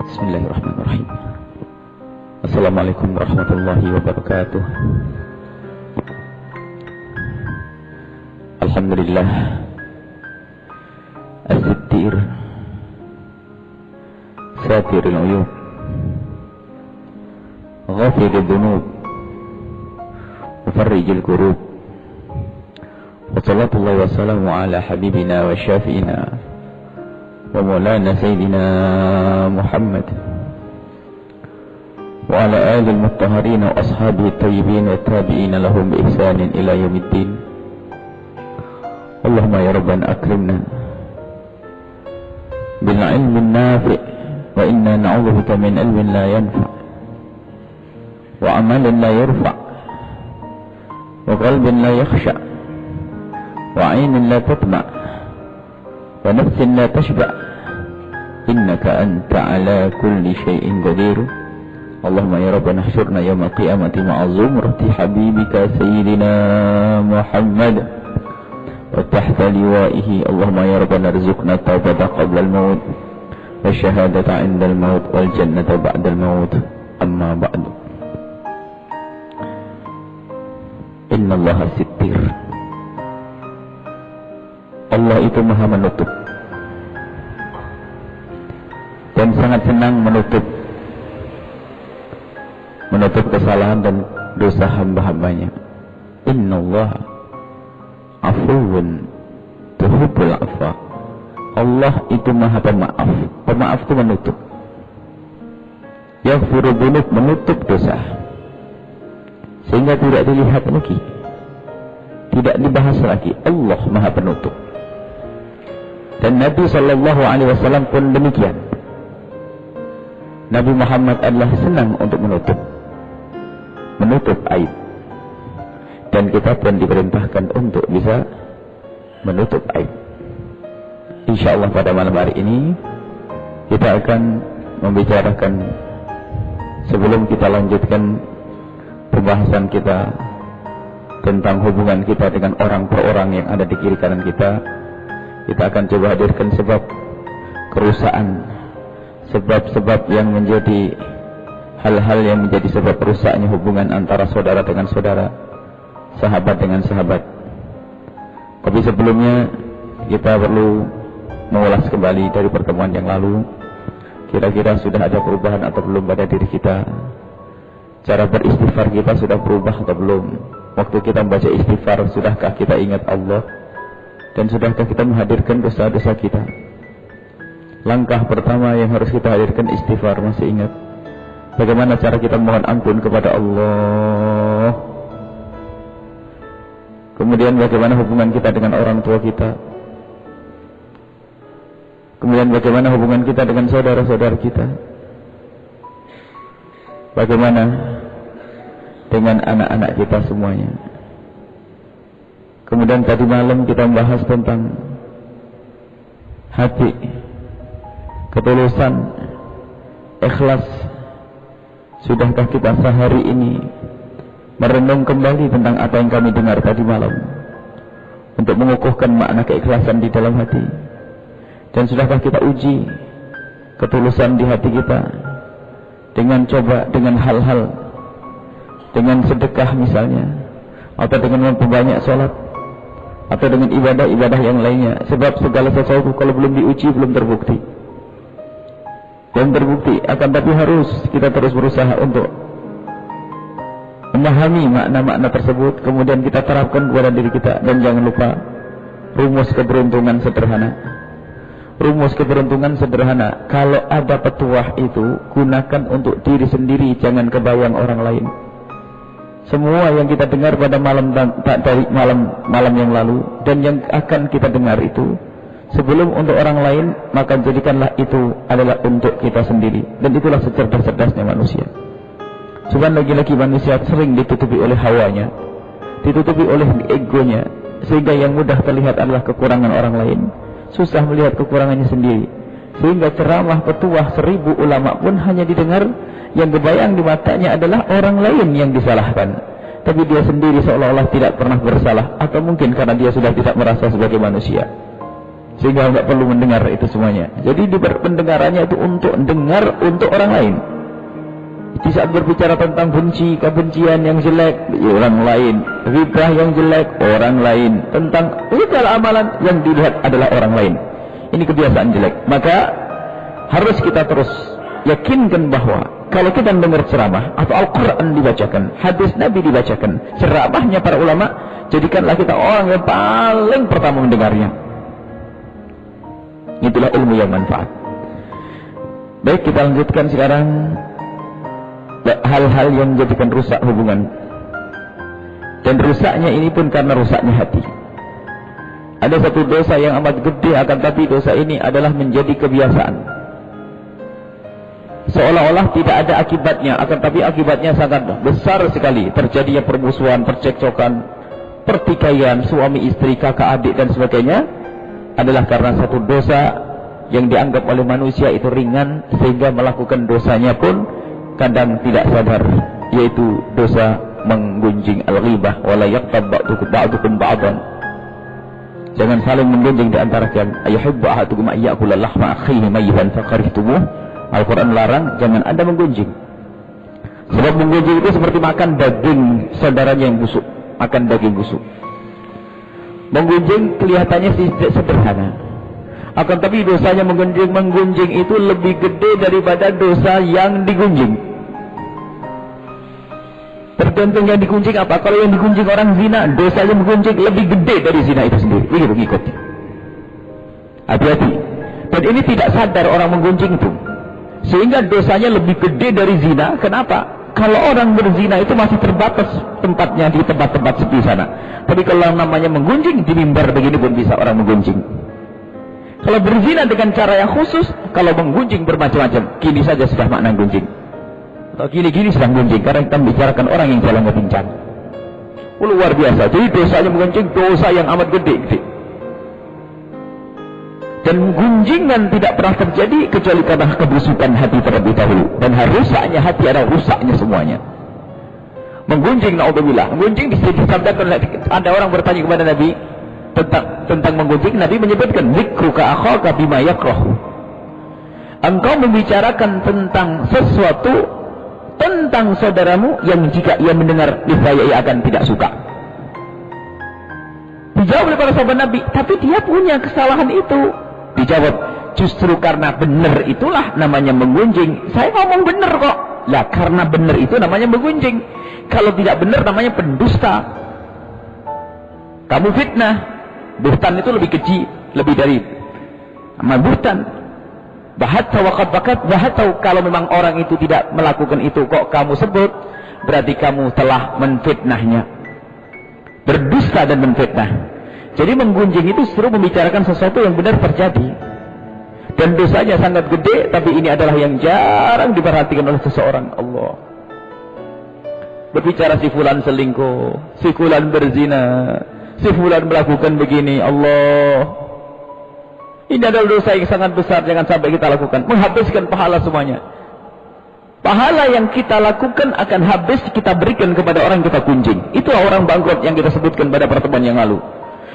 Bismillahirrahmanirrahim. Assalamualaikum warahmatullahi wabarakatuh. Alhamdulillah As-Sittir Satiril uyub Ghafiril dhunub Mufarrijil kurub. Wassalatullahi wassalamu ala habibina wa syafi'ina wa maulana sayyidina Muhammad wa ala alil muttaharin wa ashabihi tayyibin wa tabi'ina lahum bi ihsanin ila yaumiddin. Allahumma ya Rabbana akrimna bil ilmin nafi' wa inna na'udzubika min ilmin la yanfa' wa amalin la yarfa' wa qalbin la yakhsha' wa 'ainin la tatma' wa nafsin la tashba' innaka anta 'ala kulli syai'in qadir. Allahumma ya Rabbana ihsyurna yawmal qiyamati ma'a zumrati habibika sayyidina Muhammad وتحت لوائه. اللهم يا ربنا ارزقنا التوبة قبل الموت والشهادة عند الموت والجنة بعد الموت. أما بعد، إن الله ستير. Allah itu maha menutup dan sangat senang menutup kesalahan dan dosa hamba-hambanya. Inna Allah afuwun tuhibbul afwa. Allah itu maha pemaaf. Pemaaf itu menutup. Yaghfiru dzunub, menutup dosa sehingga tidak dilihat lagi, tidak dibahas lagi. Allah maha penutup. Dan Nabi sallallahu alaihi wasallam pun demikian. Nabi Muhammad adalah senang untuk menutup aib. Dan kita pun diperintahkan untuk bisa menutup aib. InsyaAllah pada malam hari ini kita akan membicarakan, sebelum kita lanjutkan pembahasan kita tentang hubungan kita dengan orang per orang yang ada di kiri kanan kita akan coba hadirkan sebab kerusakan, sebab-sebab yang menjadi hal-hal yang menjadi sebab rusaknya hubungan antara saudara dengan saudara, sahabat dengan sahabat. Tapi sebelumnya kita perlu mengulas kembali dari pertemuan yang lalu. Kira-kira sudah ada perubahan atau belum pada diri kita? Cara beristighfar kita sudah berubah atau belum? Waktu kita membaca istighfar, sudahkah kita ingat Allah? Dan sudahkah kita menghadirkan dosa-dosa kita? Langkah pertama yang harus kita hadirkan istighfar. Masih ingat bagaimana cara kita mohon ampun kepada Allah? Kemudian bagaimana hubungan kita dengan orang tua kita? Kemudian bagaimana hubungan kita dengan saudara-saudara kita? Bagaimana dengan anak-anak kita semuanya? Kemudian tadi malam kita membahas tentang hati, ketulusan, ikhlas. Sudahkah kita sehari ini merenung kembali tentang apa yang kami dengar tadi malam untuk mengukuhkan makna keikhlasan di dalam hati? Dan sudahkah kita uji ketulusan di hati kita dengan hal-hal, dengan sedekah misalnya, atau dengan memperbanyak sholat, atau dengan ibadah-ibadah yang lainnya? Sebab segala sesuatu kalau belum diuji belum terbukti. Akan tapi harus kita terus berusaha untuk memahami makna-makna tersebut, kemudian kita terapkan kepada diri kita. Dan jangan lupa rumus keberuntungan sederhana. Kalau ada petuah itu, gunakan untuk diri sendiri, jangan kebayang orang lain. Semua yang kita dengar pada malam yang lalu dan yang akan kita dengar itu, sebelum untuk orang lain, maka jadikanlah itu adalah untuk kita sendiri. Dan itulah secerdas-cerdasnya manusia. Cuman lagi-lagi manusia sering ditutupi oleh hawanya, ditutupi oleh egonya, sehingga yang mudah terlihat adalah kekurangan orang lain, susah melihat kekurangannya sendiri. Sehingga ceramah petuah 1000 ulama pun hanya didengar, yang kebayang di matanya adalah orang lain yang disalahkan, tapi dia sendiri seolah-olah tidak pernah bersalah, atau mungkin karena dia sudah tidak merasa sebagai manusia. sehingga nggak perlu mendengar itu semuanya. Jadi pendengarannya itu untuk dengar untuk orang lain. Di saat berbicara tentang benci, kebencian yang jelek, orang lain. Ghibah yang jelek, orang lain. Tentang segala amalan yang dilihat adalah orang lain. Ini kebiasaan jelek. Maka harus kita terus yakinkan bahwa kalau kita mendengar ceramah atau Al-Quran dibacakan, hadis Nabi dibacakan, ceramahnya para ulama, jadikanlah kita orang yang paling pertama mendengarnya. Itulah ilmu yang manfaat. Baik, kita lanjutkan sekarang hal-hal yang menjadikan rusak hubungan. Dan rusaknya ini pun karena rusaknya hati. Ada satu dosa yang amat gede, akan tapi dosa ini adalah menjadi kebiasaan. Seolah-olah tidak ada akibatnya, akan tapi akibatnya sangat besar sekali. Terjadinya permusuhan, percekcokan, pertikaian, suami istri, kakak adik dan sebagainya, adalah karena satu dosa yang dianggap oleh manusia itu ringan, sehingga melakukan dosanya pun kadang tidak sadar, yaitu dosa menggunjing al-ghibah. Wala yaqtab ba'dukum ba'dan. Jangan saling menggunjing di antara kalian. Ayuhibbu ahadukum ayyakula lahma akhihi mayyitan fakarihtumuh. Al-Quran melarang jangan Anda menggunjing. Sebab menggunjing itu seperti makan daging saudaranya yang busuk, makan daging busuk. Menggunjing kelihatannya sederhana, akan tapi dosanya menggunjing itu lebih gede daripada dosa yang digunjing. Tergantung yang digunjing apa. Kalau yang digunjing orang zina, dosanya menggunjing lebih gede dari zina itu sendiri. Begitu, ikut. Hati-hati. Dan ini tidak sadar orang menggunjing itu, sehingga dosanya lebih gede dari zina. Kenapa? Kalau orang berzina itu masih terbatas tempatnya di tempat-tempat sepi sana. Tapi kalau namanya menggunjing, di mimbar begini pun bisa orang menggunjing. Kalau berzina dengan cara yang khusus, kalau menggunjing bermacam-macam. Kini saja sudah makna gunjing. Atau gini-gini sedang gunjing, karena kita membicarakan orang yang jalannya pincang. Luar biasa. Jadi dosanya menggunjing, dosa yang amat gede. Dan gunjingan tidak pernah terjadi kecuali karena kebusukan hati terlebih dahulu. Dan rusaknya hati adalah rusaknya semuanya. Menggunjing, na'udzubillah. Menggunjing disabdakan, ada orang bertanya kepada Nabi tentang menggunjing. Nabi menyebutkan, zikruka akhaka bima yakrahu. Engkau membicarakan tentang sesuatu, tentang saudaramu yang jika ia mendengar, niscaya ia akan tidak suka. Dijawab oleh para sahabat Nabi, tapi dia punya kesalahan itu. Dijawab, justru karena benar itulah namanya menggunjing. Saya ngomong benar kok. Lah, karena benar itu namanya menggunjing. Kalau tidak benar namanya pendusta. Kamu fitnah. Buhtan itu lebih kecil, lebih dari buhtan. Bahat waqad bakat, bahat kalau memang orang itu tidak melakukan itu kok kamu sebut, berarti kamu telah menfitnahnya. Berdusta dan menfitnah. Jadi menggunjing itu justru membicarakan sesuatu yang benar terjadi. Dan dosanya sangat gede, tapi ini adalah yang jarang diperhatikan oleh seseorang. Allah. Berbicara si fulan selingkuh, si fulan berzina, si fulan melakukan begini. Allah. Ini adalah dosa yang sangat besar, jangan sampai kita lakukan. Menghabiskan pahala semuanya. Pahala yang kita lakukan akan habis kita berikan kepada orang yang kita kunjing. Itulah orang bangkrut yang kita sebutkan pada pertemuan yang lalu.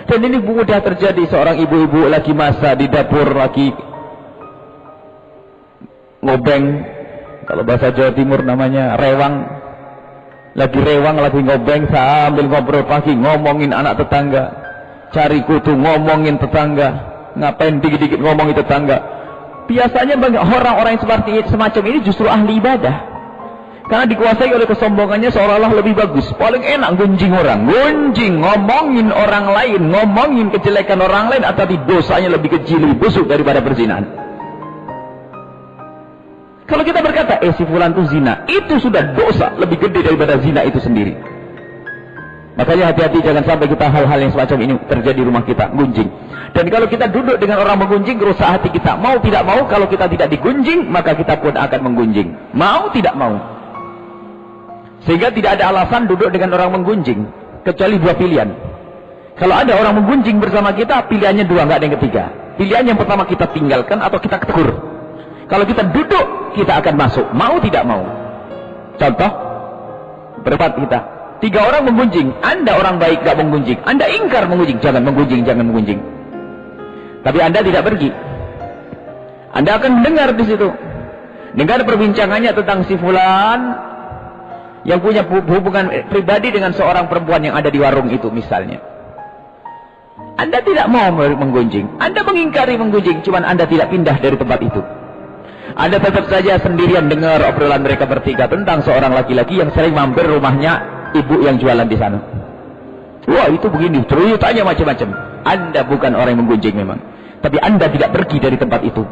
Dan ini mudah terjadi. Seorang ibu-ibu lagi masak di dapur, lagi ngobeng. Kalau bahasa Jawa Timur namanya rewang. Lagi rewang, lagi ngobeng sambil ngobrol pagi, ngomongin anak tetangga. Cari kutu, ngomongin tetangga. Ngapain dikit-dikit ngomongin tetangga. Biasanya bagi orang-orang yang seperti semacam ini justru ahli ibadah. Karena dikuasai oleh kesombongannya seolah-olah lebih bagus. Paling enak gunjing orang. Gunjing, ngomongin orang lain, ngomongin kejelekan orang lain, atau dosanya lebih kecil, lebih busuk daripada perzinahan. Kalau kita berkata, si fulan itu zina, itu sudah dosa lebih gede daripada zina itu sendiri. Makanya hati-hati jangan sampai kita hal-hal yang semacam ini terjadi di rumah kita, gunjing. Dan kalau kita duduk dengan orang menggunjing, rusak hati kita. Mau tidak mau, kalau kita tidak digunjing, maka kita pun akan menggunjing. Mau tidak mau. Sehingga tidak ada alasan duduk dengan orang menggunjing, kecuali dua pilihan. Kalau ada orang menggunjing bersama kita, pilihannya dua, nggak ada yang ketiga. Pilihan yang pertama kita tinggalkan atau kita tegur. Kalau kita duduk, kita akan masuk. Mau tidak mau. Contoh, berempat kita. 3 orang menggunjing. Anda orang baik, gak menggunjing. Anda ingkar menggunjing. Jangan menggunjing, jangan menggunjing. Tapi Anda tidak pergi. Anda akan mendengar di situ. Dengar perbincangannya tentang si fulan yang punya hubungan pribadi dengan seorang perempuan yang ada di warung itu misalnya. Anda tidak mau menggunjing. Anda mengingkari menggunjing. Cuman Anda tidak pindah dari tempat itu. Anda tetap saja sendirian dengar obrolan mereka bertiga tentang seorang laki-laki yang sering mampir rumahnya ibu yang jualan di sana. Wah, itu begini, ceritanya macam-macam. Anda bukan orang yang menggunjing memang. Tapi Anda tidak pergi dari tempat itu.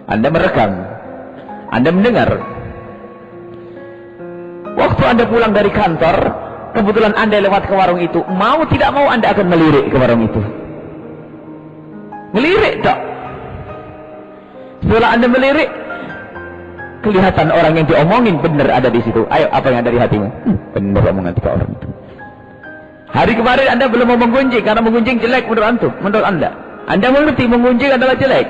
Anda merekam. Anda mendengar. Waktu Anda pulang dari kantor, kebetulan Anda lewat ke warung itu, mau tidak mau Anda akan melirik ke warung itu. Melirik tak? Setelah Anda melirik, kelihatan orang yang diomongin benar ada di situ. Ayo, apa yang ada di hatimu? Benar omongan tiga orang itu. Hari kemarin Anda belum mau menggunjing karena menggunjing jelek menurut antum, menurut Anda. Anda mengerti menggunjing adalah jelek.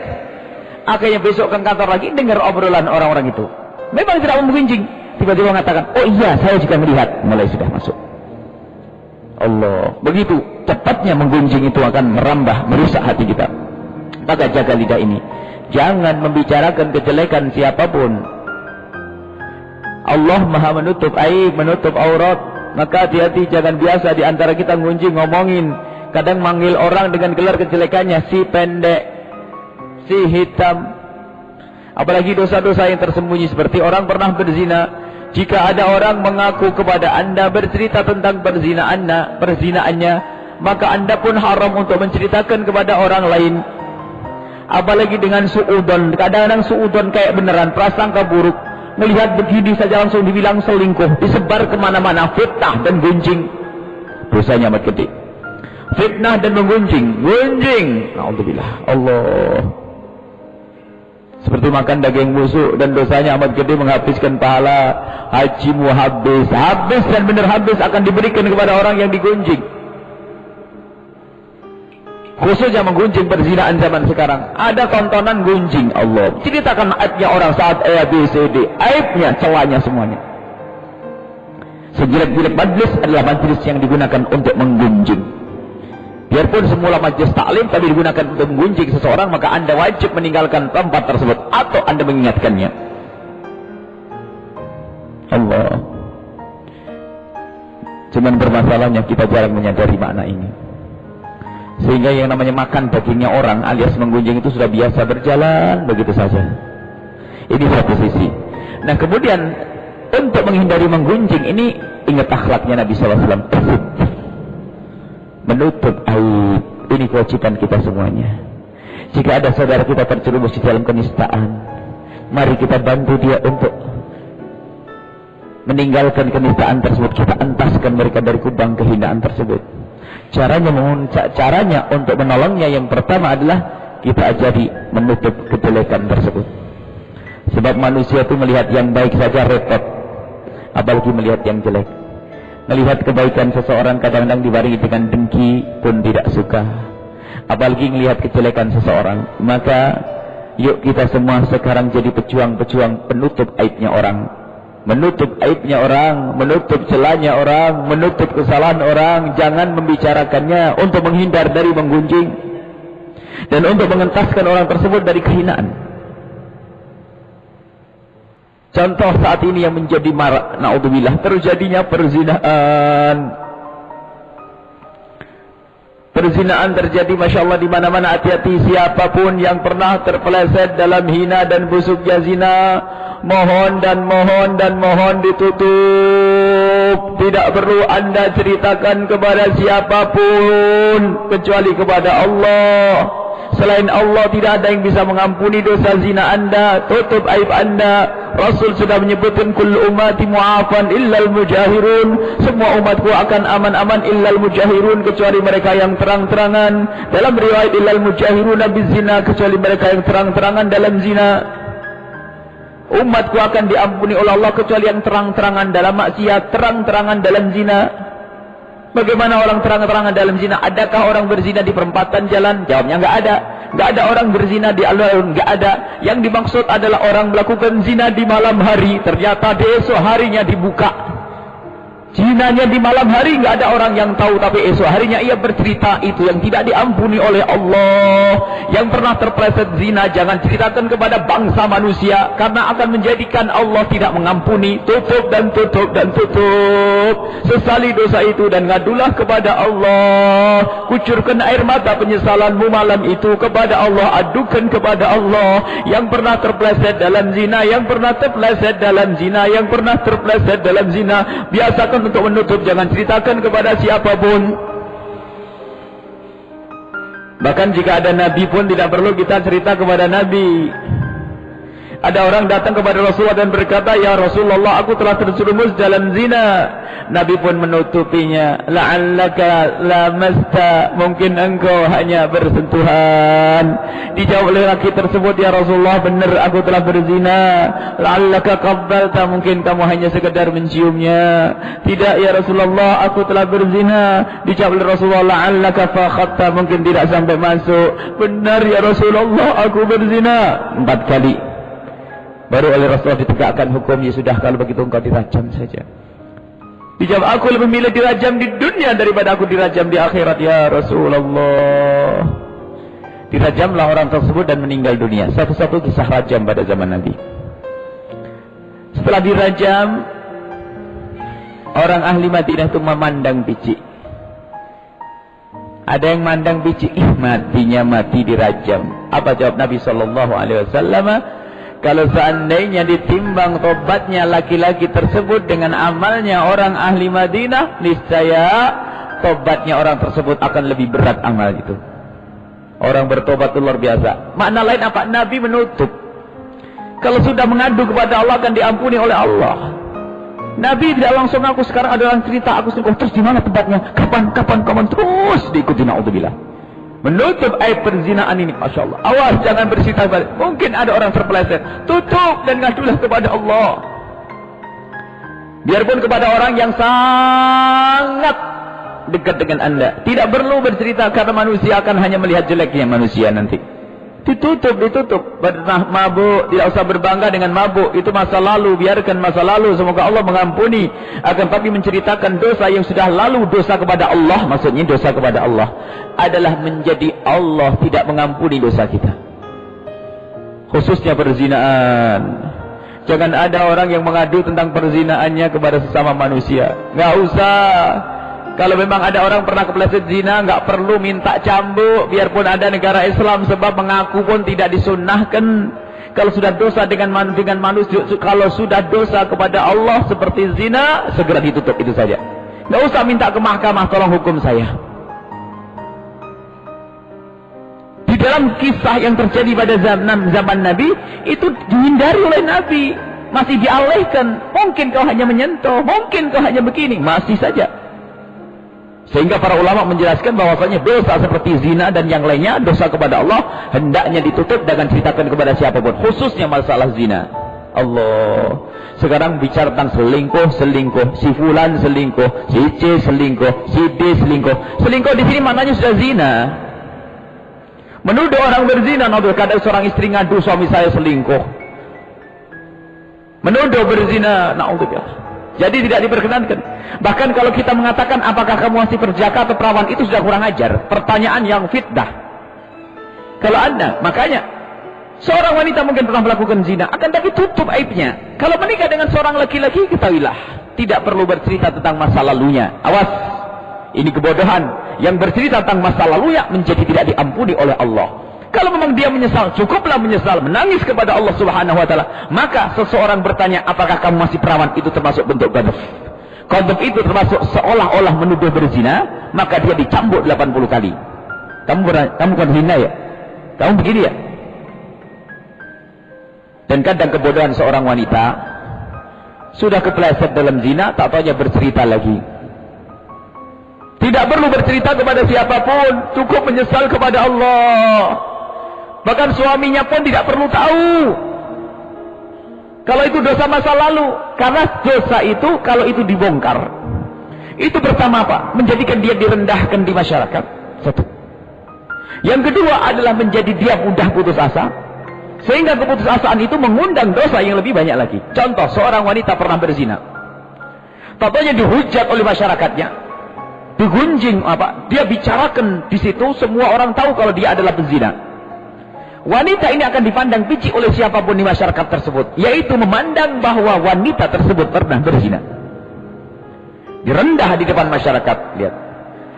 Akhirnya besok ke kantor lagi dengar obrolan orang-orang itu. Memang tidak mau menggunjing. Tiba-tiba mengatakan, oh iya saya juga melihat. Mulai sudah masuk. Allah. Begitu cepatnya menggunjing itu akan merambah, merusak hati kita. Maka jaga lidah ini. Jangan membicarakan kejelekan siapapun. Allah maha menutup aib, menutup aurat. Maka hati-hati, jangan biasa di antara kita ngunjing ngomongin. Kadang manggil orang dengan gelar kejelekannya, si pendek, si hitam. Apalagi dosa-dosa yang tersembunyi seperti orang pernah berzina. Jika ada orang mengaku kepada Anda bercerita tentang perzinaannya, maka Anda pun haram untuk menceritakan kepada orang lain. Apalagi dengan suudon. Kadang-kadang suudon kayak beneran, prasangka buruk. Melihat begini saja langsung dibilang selingkuh, disebar kemana-mana, fitnah dan gunjing. Dosanya amat gede. Fitnah dan menggunjing, gunjing. Alhamdulillah. Allah. Seperti makan daging busuk dan dosanya amat gede, menghabiskan pahala. Hajimu habis, habis dan benar habis akan diberikan kepada orang yang digunjing. Khususnya menggunjing perzinaan zaman sekarang. Ada tontonan gunjing. Allah ceritakan aibnya orang saat A, B, C, D. Aibnya, celahnya semuanya. Sejelek-jelek majlis adalah majlis yang digunakan untuk menggunjing. Biarpun semula majlis taklim tapi digunakan untuk menggunjing seseorang, maka Anda wajib meninggalkan tempat tersebut atau Anda mengingatkannya. Allah. Cuman bermasalahnya kita jarang menyadari makna ini. Sehingga yang namanya makan dagingnya orang alias menggunjing itu sudah biasa berjalan begitu saja. Ini satu sisi. Nah kemudian untuk menghindari menggunjing ini, ingat akhlaknya Nabi SAW. Menutup aib. Ini kewajiban kita semuanya. Jika ada saudara kita terjerumus di dalam kenistaan, mari kita bantu dia untuk meninggalkan kenistaan tersebut. Kita entaskan mereka dari kubang kehinaan tersebut. Caranya untuk menolongnya yang pertama adalah kita ajari menutup kejelekan tersebut. Sebab manusia itu melihat yang baik saja repot, apalagi melihat yang jelek. Melihat kebaikan seseorang kadang-kadang dibarengi dengan dengki pun tidak suka, apalagi melihat kejelekan seseorang. Maka yuk kita semua sekarang jadi pejuang-pejuang penutup aibnya orang. Menutup aibnya orang, menutup celahnya orang, menutup kesalahan orang. Jangan membicarakannya untuk menghindar dari menggunjing dan untuk mengentaskan orang tersebut dari kehinaan. Contoh saat ini yang menjadi marak, naudzubillah, terjadinya perzinahan. Perzinahan terjadi, masya Allah, di mana-mana. Hati-hati siapapun yang pernah terpeleset dalam hina dan busuknya zina, mohon ditutup. Tidak perlu Anda ceritakan kepada siapapun kecuali kepada Allah. Selain Allah tidak ada yang bisa mengampuni dosa zina Anda. Tutup aib Anda. Rasul sudah menyebutkan kullu ummati mu'afan illal mujahirun. Semua umatku akan aman-aman illal mujahirun, kecuali mereka yang terang-terangan. Dalam riwayat illal mujahirun bizina, kecuali mereka yang terang-terangan dalam zina. Umatku akan diampuni oleh Allah kecuali yang terang-terangan dalam maksiat, terang-terangan dalam zina. Bagaimana orang terang-terangan dalam zina? Adakah orang berzina di perempatan jalan? Jawabnya enggak ada. Enggak ada orang berzina di alun-alun, enggak ada. Yang dimaksud adalah orang melakukan zina di malam hari, ternyata di esok harinya dibuka. Zinanya di malam hari nggak ada orang yang tahu, tapi esok harinya ia bercerita. Itu yang tidak diampuni oleh Allah. Yang pernah terpleset zina, jangan ceritakan kepada bangsa manusia, karena akan menjadikan Allah tidak mengampuni. Tutup dan tutup dan tutup. Sesali dosa itu dan ngadulah kepada Allah. Kucurkan air mata penyesalanmu malam itu kepada Allah. Adukan kepada Allah. Yang pernah terpleset dalam zina, yang pernah terpleset dalam zina, yang pernah terpleset dalam zina, biasakan untuk menutup, jangan ceritakan kepada siapapun. Bahkan jika ada nabi pun tidak perlu kita cerita kepada nabi. Ada orang datang kepada Rasulullah dan berkata, "Ya Rasulullah, aku telah terjerumus dalam zina." Nabi pun menutupinya. "La'allaka lamasta," mungkin engkau hanya bersentuhan. Dijawab oleh laki tersebut, "Ya Rasulullah, benar aku telah berzina." "La'allaka qabbalta," mungkin kamu hanya sekedar menciumnya. "Tidak ya Rasulullah, aku telah berzina." Dijawab oleh Rasulullah, "La'allaka fakhatta," mungkin tidak sampai masuk. "Benar ya Rasulullah, aku berzina." 4 kali. Baru oleh Rasulullah ditegakkan hukumnya, sudah kalau begitu engkau dirajam saja. Dijawab, "Aku lebih milih dirajam di dunia daripada aku dirajam di akhirat ya Rasulullah." Dirajamlah orang tersebut dan meninggal dunia. Satu-satu kisah rajam pada zaman Nabi. Setelah dirajam, orang ahli Madinah itu memandang biji. Ada yang mandang biji, matinya mati dirajam. Apa jawab Nabi SAW? Kalau seandainya ditimbang tobatnya laki-laki tersebut dengan amalnya orang ahli Madinah, niscaya tobatnya orang tersebut akan lebih berat amal itu. Orang bertobat itu luar biasa. Makna lain apa? Nabi menutup. Kalau sudah mengadu kepada Allah akan diampuni oleh Allah. Nabi tidak langsung ngaku. Sekarang ada orang cerita, aku selingkuh, terus di mana tempatnya? Kapan? Terus diikuti, naudzubillah. Menutup aib perzinaan ini, Masya Allah. Awas, jangan bercerita balik. Mungkin ada orang terpeleset. Tutup dan ngadulah kepada Allah. Biarpun kepada orang yang sangat dekat dengan anda. Tidak perlu bercerita, karena manusia akan hanya melihat jeleknya manusia nanti. Ditutup. Pernah mabuk, tidak usah berbangga dengan mabuk. Itu masa lalu, biarkan masa lalu. Semoga Allah mengampuni. Akan tapi menceritakan dosa yang sudah lalu, dosa kepada Allah, maksudnya dosa kepada Allah, adalah menjadi Allah tidak mengampuni dosa kita. Khususnya perzinaan. Jangan ada orang yang mengadu tentang perzinaannya kepada sesama manusia. Nggak usah. Kalau memang ada orang pernah kepleset zina, nggak perlu minta cambuk, biarpun ada negara Islam, sebab mengaku pun tidak disunnahkan. Kalau sudah dosa dengan manusia, kalau sudah dosa kepada Allah seperti zina, segera ditutup, itu saja. Nggak usah minta ke mahkamah, tolong hukum saya. Di dalam kisah yang terjadi pada zaman Nabi, itu dihindari oleh Nabi, masih dialihkan. Mungkin kau hanya menyentuh, mungkin kau hanya begini, masih saja. Sehingga para ulama menjelaskan bahwasanya dosa seperti zina dan yang lainnya, dosa kepada Allah, hendaknya ditutup, jangan ceritakan kepada siapapun, khususnya masalah zina. Allah. Sekarang bicara tentang selingkuh, si fulan selingkuh, si C selingkuh, si D selingkuh. Selingkuh di sini maknanya sudah zina. Menuduh orang berzina, kadang seorang istri ngadu suami saya selingkuh. Menuduh berzina, naudzubillah. Jadi tidak diperkenankan. Bahkan kalau kita mengatakan apakah kamu masih perjaka atau perawan, itu sudah kurang ajar. Pertanyaan yang fitnah. Kalau anda, makanya seorang wanita mungkin pernah melakukan zina, akan tapi tutup aibnya. Kalau menikah dengan seorang laki-laki, ketahuilah, tidak perlu bercerita tentang masa lalunya. Awas, ini kebodohan. Yang bercerita tentang masa lalunya menjadi tidak diampuni oleh Allah. Kalau memang dia menyesal, cukuplah menyesal, menangis kepada Allah Subhanahu wa taala. Maka seseorang bertanya, apakah kamu masih perawan? Itu termasuk bentuk qadzaf. Qadzaf itu termasuk seolah-olah menuduh berzina, maka dia dicambuk 80 kali. Kamu kan zina ya? Kamu begini ya? Dan kadang kebodohan seorang wanita, sudah kepleset dalam zina, tak taunya bercerita lagi. Tidak perlu bercerita kepada siapapun, cukup menyesal kepada Allah. Bahkan suaminya pun tidak perlu tahu kalau itu dosa masa lalu. Karena dosa itu, kalau itu dibongkar, itu pertama apa? Menjadikan dia direndahkan di masyarakat. Satu. Yang kedua adalah menjadi dia mudah putus asa, sehingga keputusasaan itu mengundang dosa yang lebih banyak lagi. Contoh, seorang wanita pernah berzina, Tampaknya dihujat oleh masyarakatnya, digunjing dia bicarakan di situ, semua orang tahu kalau dia adalah pezina. Wanita ini akan dipandang picik oleh siapapun di masyarakat tersebut, yaitu memandang bahwa wanita tersebut pernah berzina. Direndah di depan masyarakat. Lihat,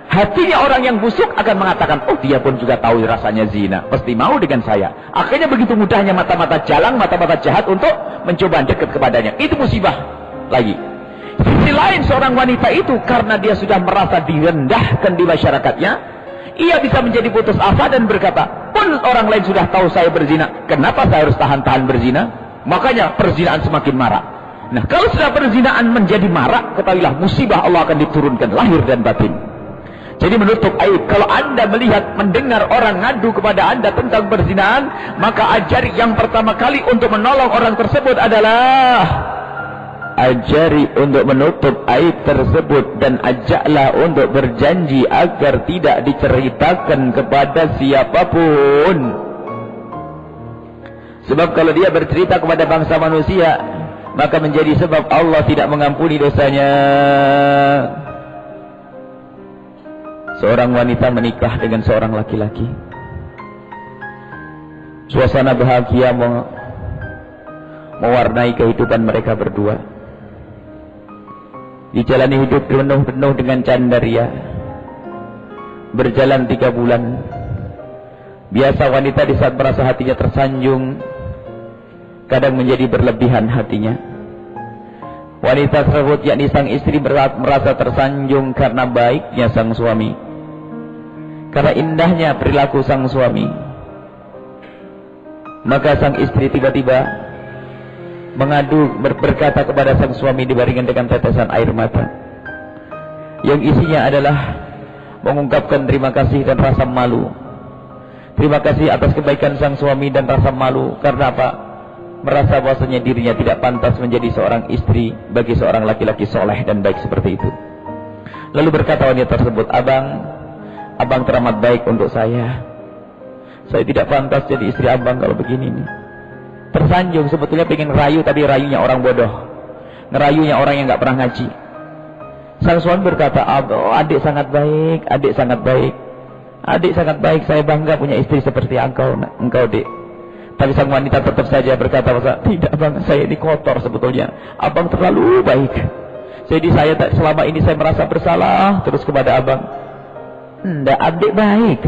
hatinya orang yang busuk akan mengatakan, oh dia pun juga tahu rasanya zina, pasti mau dengan saya. Akhirnya begitu mudahnya mata-mata jalang, mata-mata jahat untuk mencoba dekat kepadanya. Itu musibah lagi. Sisi lain, seorang wanita itu karena dia sudah merasa direndahkan di masyarakatnya, ia bisa menjadi putus asa dan berkata, pun orang lain sudah tahu saya berzina, kenapa saya harus tahan-tahan berzina? Makanya perzinaan semakin marak. Nah, kalau sudah perzinaan menjadi marak, ketahuilah musibah Allah akan diturunkan lahir dan batin. Jadi menutup aib. Kalau anda melihat, mendengar orang ngadu kepada anda tentang perzinaan, maka ajari yang pertama kali untuk menolong orang tersebut adalah ajari untuk menutup aib tersebut, dan ajaklah untuk berjanji agar tidak diceritakan kepada siapapun. Sebab kalau dia bercerita kepada bangsa manusia, maka menjadi sebab Allah tidak mengampuni dosanya. Seorang wanita menikah dengan seorang laki-laki, suasana bahagia mewarnai kehidupan mereka berdua. Dijalani hidup penuh dengan candaria. Berjalan 3 bulan. Biasa wanita di saat merasa hatinya tersanjung, kadang menjadi berlebihan hatinya. Wanita tersebut, yakni sang istri, merasa tersanjung karena baiknya sang suami, karena indahnya perilaku sang suami. Maka sang istri tiba-tiba mengadu, berkata kepada sang suami dibaringkan dengan tetesan air mata, yang isinya adalah mengungkapkan terima kasih dan rasa malu. Terima kasih atas kebaikan sang suami dan rasa malu. Karena apa? Merasa bahwasanya dirinya tidak pantas menjadi seorang istri bagi seorang laki-laki soleh dan baik seperti itu. Lalu berkata wanita tersebut, abang teramat baik untuk saya. Saya tidak pantas jadi istri abang kalau begini nih. Tersanjung, sebetulnya pengen rayu, tapi rayunya orang bodoh, ngerayunya orang yang nggak pernah ngaji. Sang suami berkata, adik sangat baik, adik sangat baik, adik sangat baik, saya bangga punya istri seperti engkau dek. Tapi sang wanita tetap saja berkata, tidak bang, saya ini kotor sebetulnya, abang terlalu baik. Jadi selama ini saya merasa bersalah terus kepada abang. Enggak, adik baik,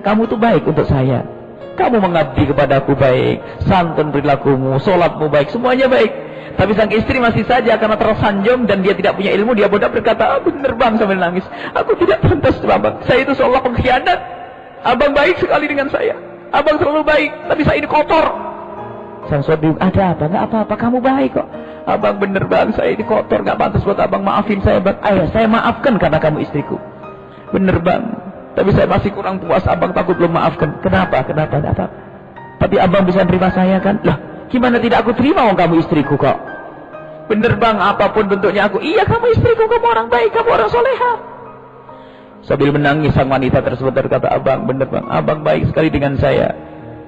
kamu tuh baik untuk saya. Kamu mengabdi kepadaku baik, santun perilakumu, sholatmu baik, semuanya baik. Tapi sang istri masih saja karena tersanjung dan dia tidak punya ilmu, dia bodoh berkata, bener bang, sambil nangis, aku tidak pantas abang, saya itu seolah pengkhianat. Abang baik sekali dengan saya, abang terlalu baik, tapi saya ini kotor. Sang suami, ada apa? Nggak apa-apa, kamu baik kok. Abang bener bang, saya ini kotor, nggak pantas buat abang, maafin saya bang. Ayo, saya maafkan karena kamu istriku. Bener bang, tapi saya masih kurang puas, abang takut belum maafkan. Kenapa? Apa? Tapi abang bisa terima saya kan? Lah, gimana tidak aku terima wong kamu istriku kok? Bener bang, apapun bentuknya aku. Iya, kamu istriku, kamu orang baik, kamu orang soleha. Sambil menangis sang wanita tersebut berkata, abang bener bang, abang baik sekali dengan saya.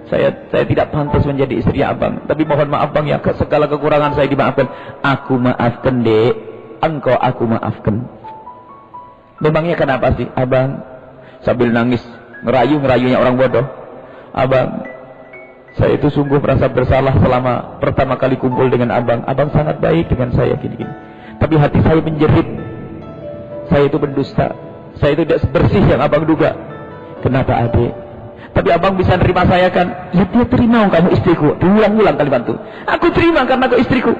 Saya tidak pantas menjadi istri abang. Tapi mohon maaf bang ya, segala kekurangan saya dimaafkan. Aku maafkan dek, engkau aku maafkan. Memangnya kenapa sih abang? Sambil nangis, ngerayu-ngerayunya orang bodoh. Abang, saya itu sungguh merasa bersalah selama pertama kali kumpul dengan abang. Abang sangat baik dengan saya gini-gini. Tapi hati saya menjerit. Saya itu pendusta. Saya itu tidak bersih yang abang duga. Kenapa adik? Tapi abang bisa nerima saya kan? Ya dia terima kamu istriku. Diulang-ulang kalimat itu. Aku terima karena kau istriku.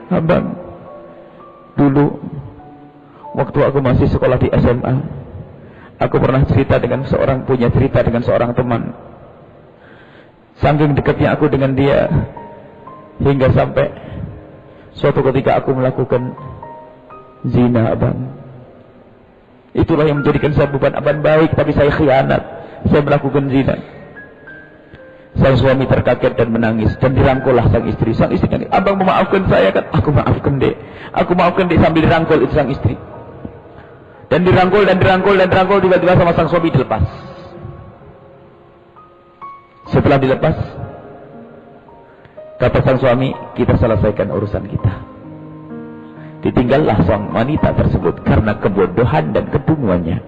Abang, dulu waktu aku masih sekolah di SMA, aku pernah punya cerita dengan seorang teman. Saking dekatnya aku dengan dia, hingga sampai suatu ketika aku melakukan zina abang. Itulah yang menjadikan saya beban. Abang baik, tapi saya khianat. Saya melakukan zina. Sang suami terkaget dan menangis, dan dirangkullah sang istri. Sang istri nangis, abang memaafkan saya kan? Aku maafkan dek. Aku maafkan dek, sambil dirangkul itu sang istri. Dan dirangkul, tiba-tiba sama sang suami dilepas. Setelah dilepas, kata sang suami, kita selesaikan urusan kita. Ditinggallah sang wanita tersebut karena kebodohan dan kedunguannya.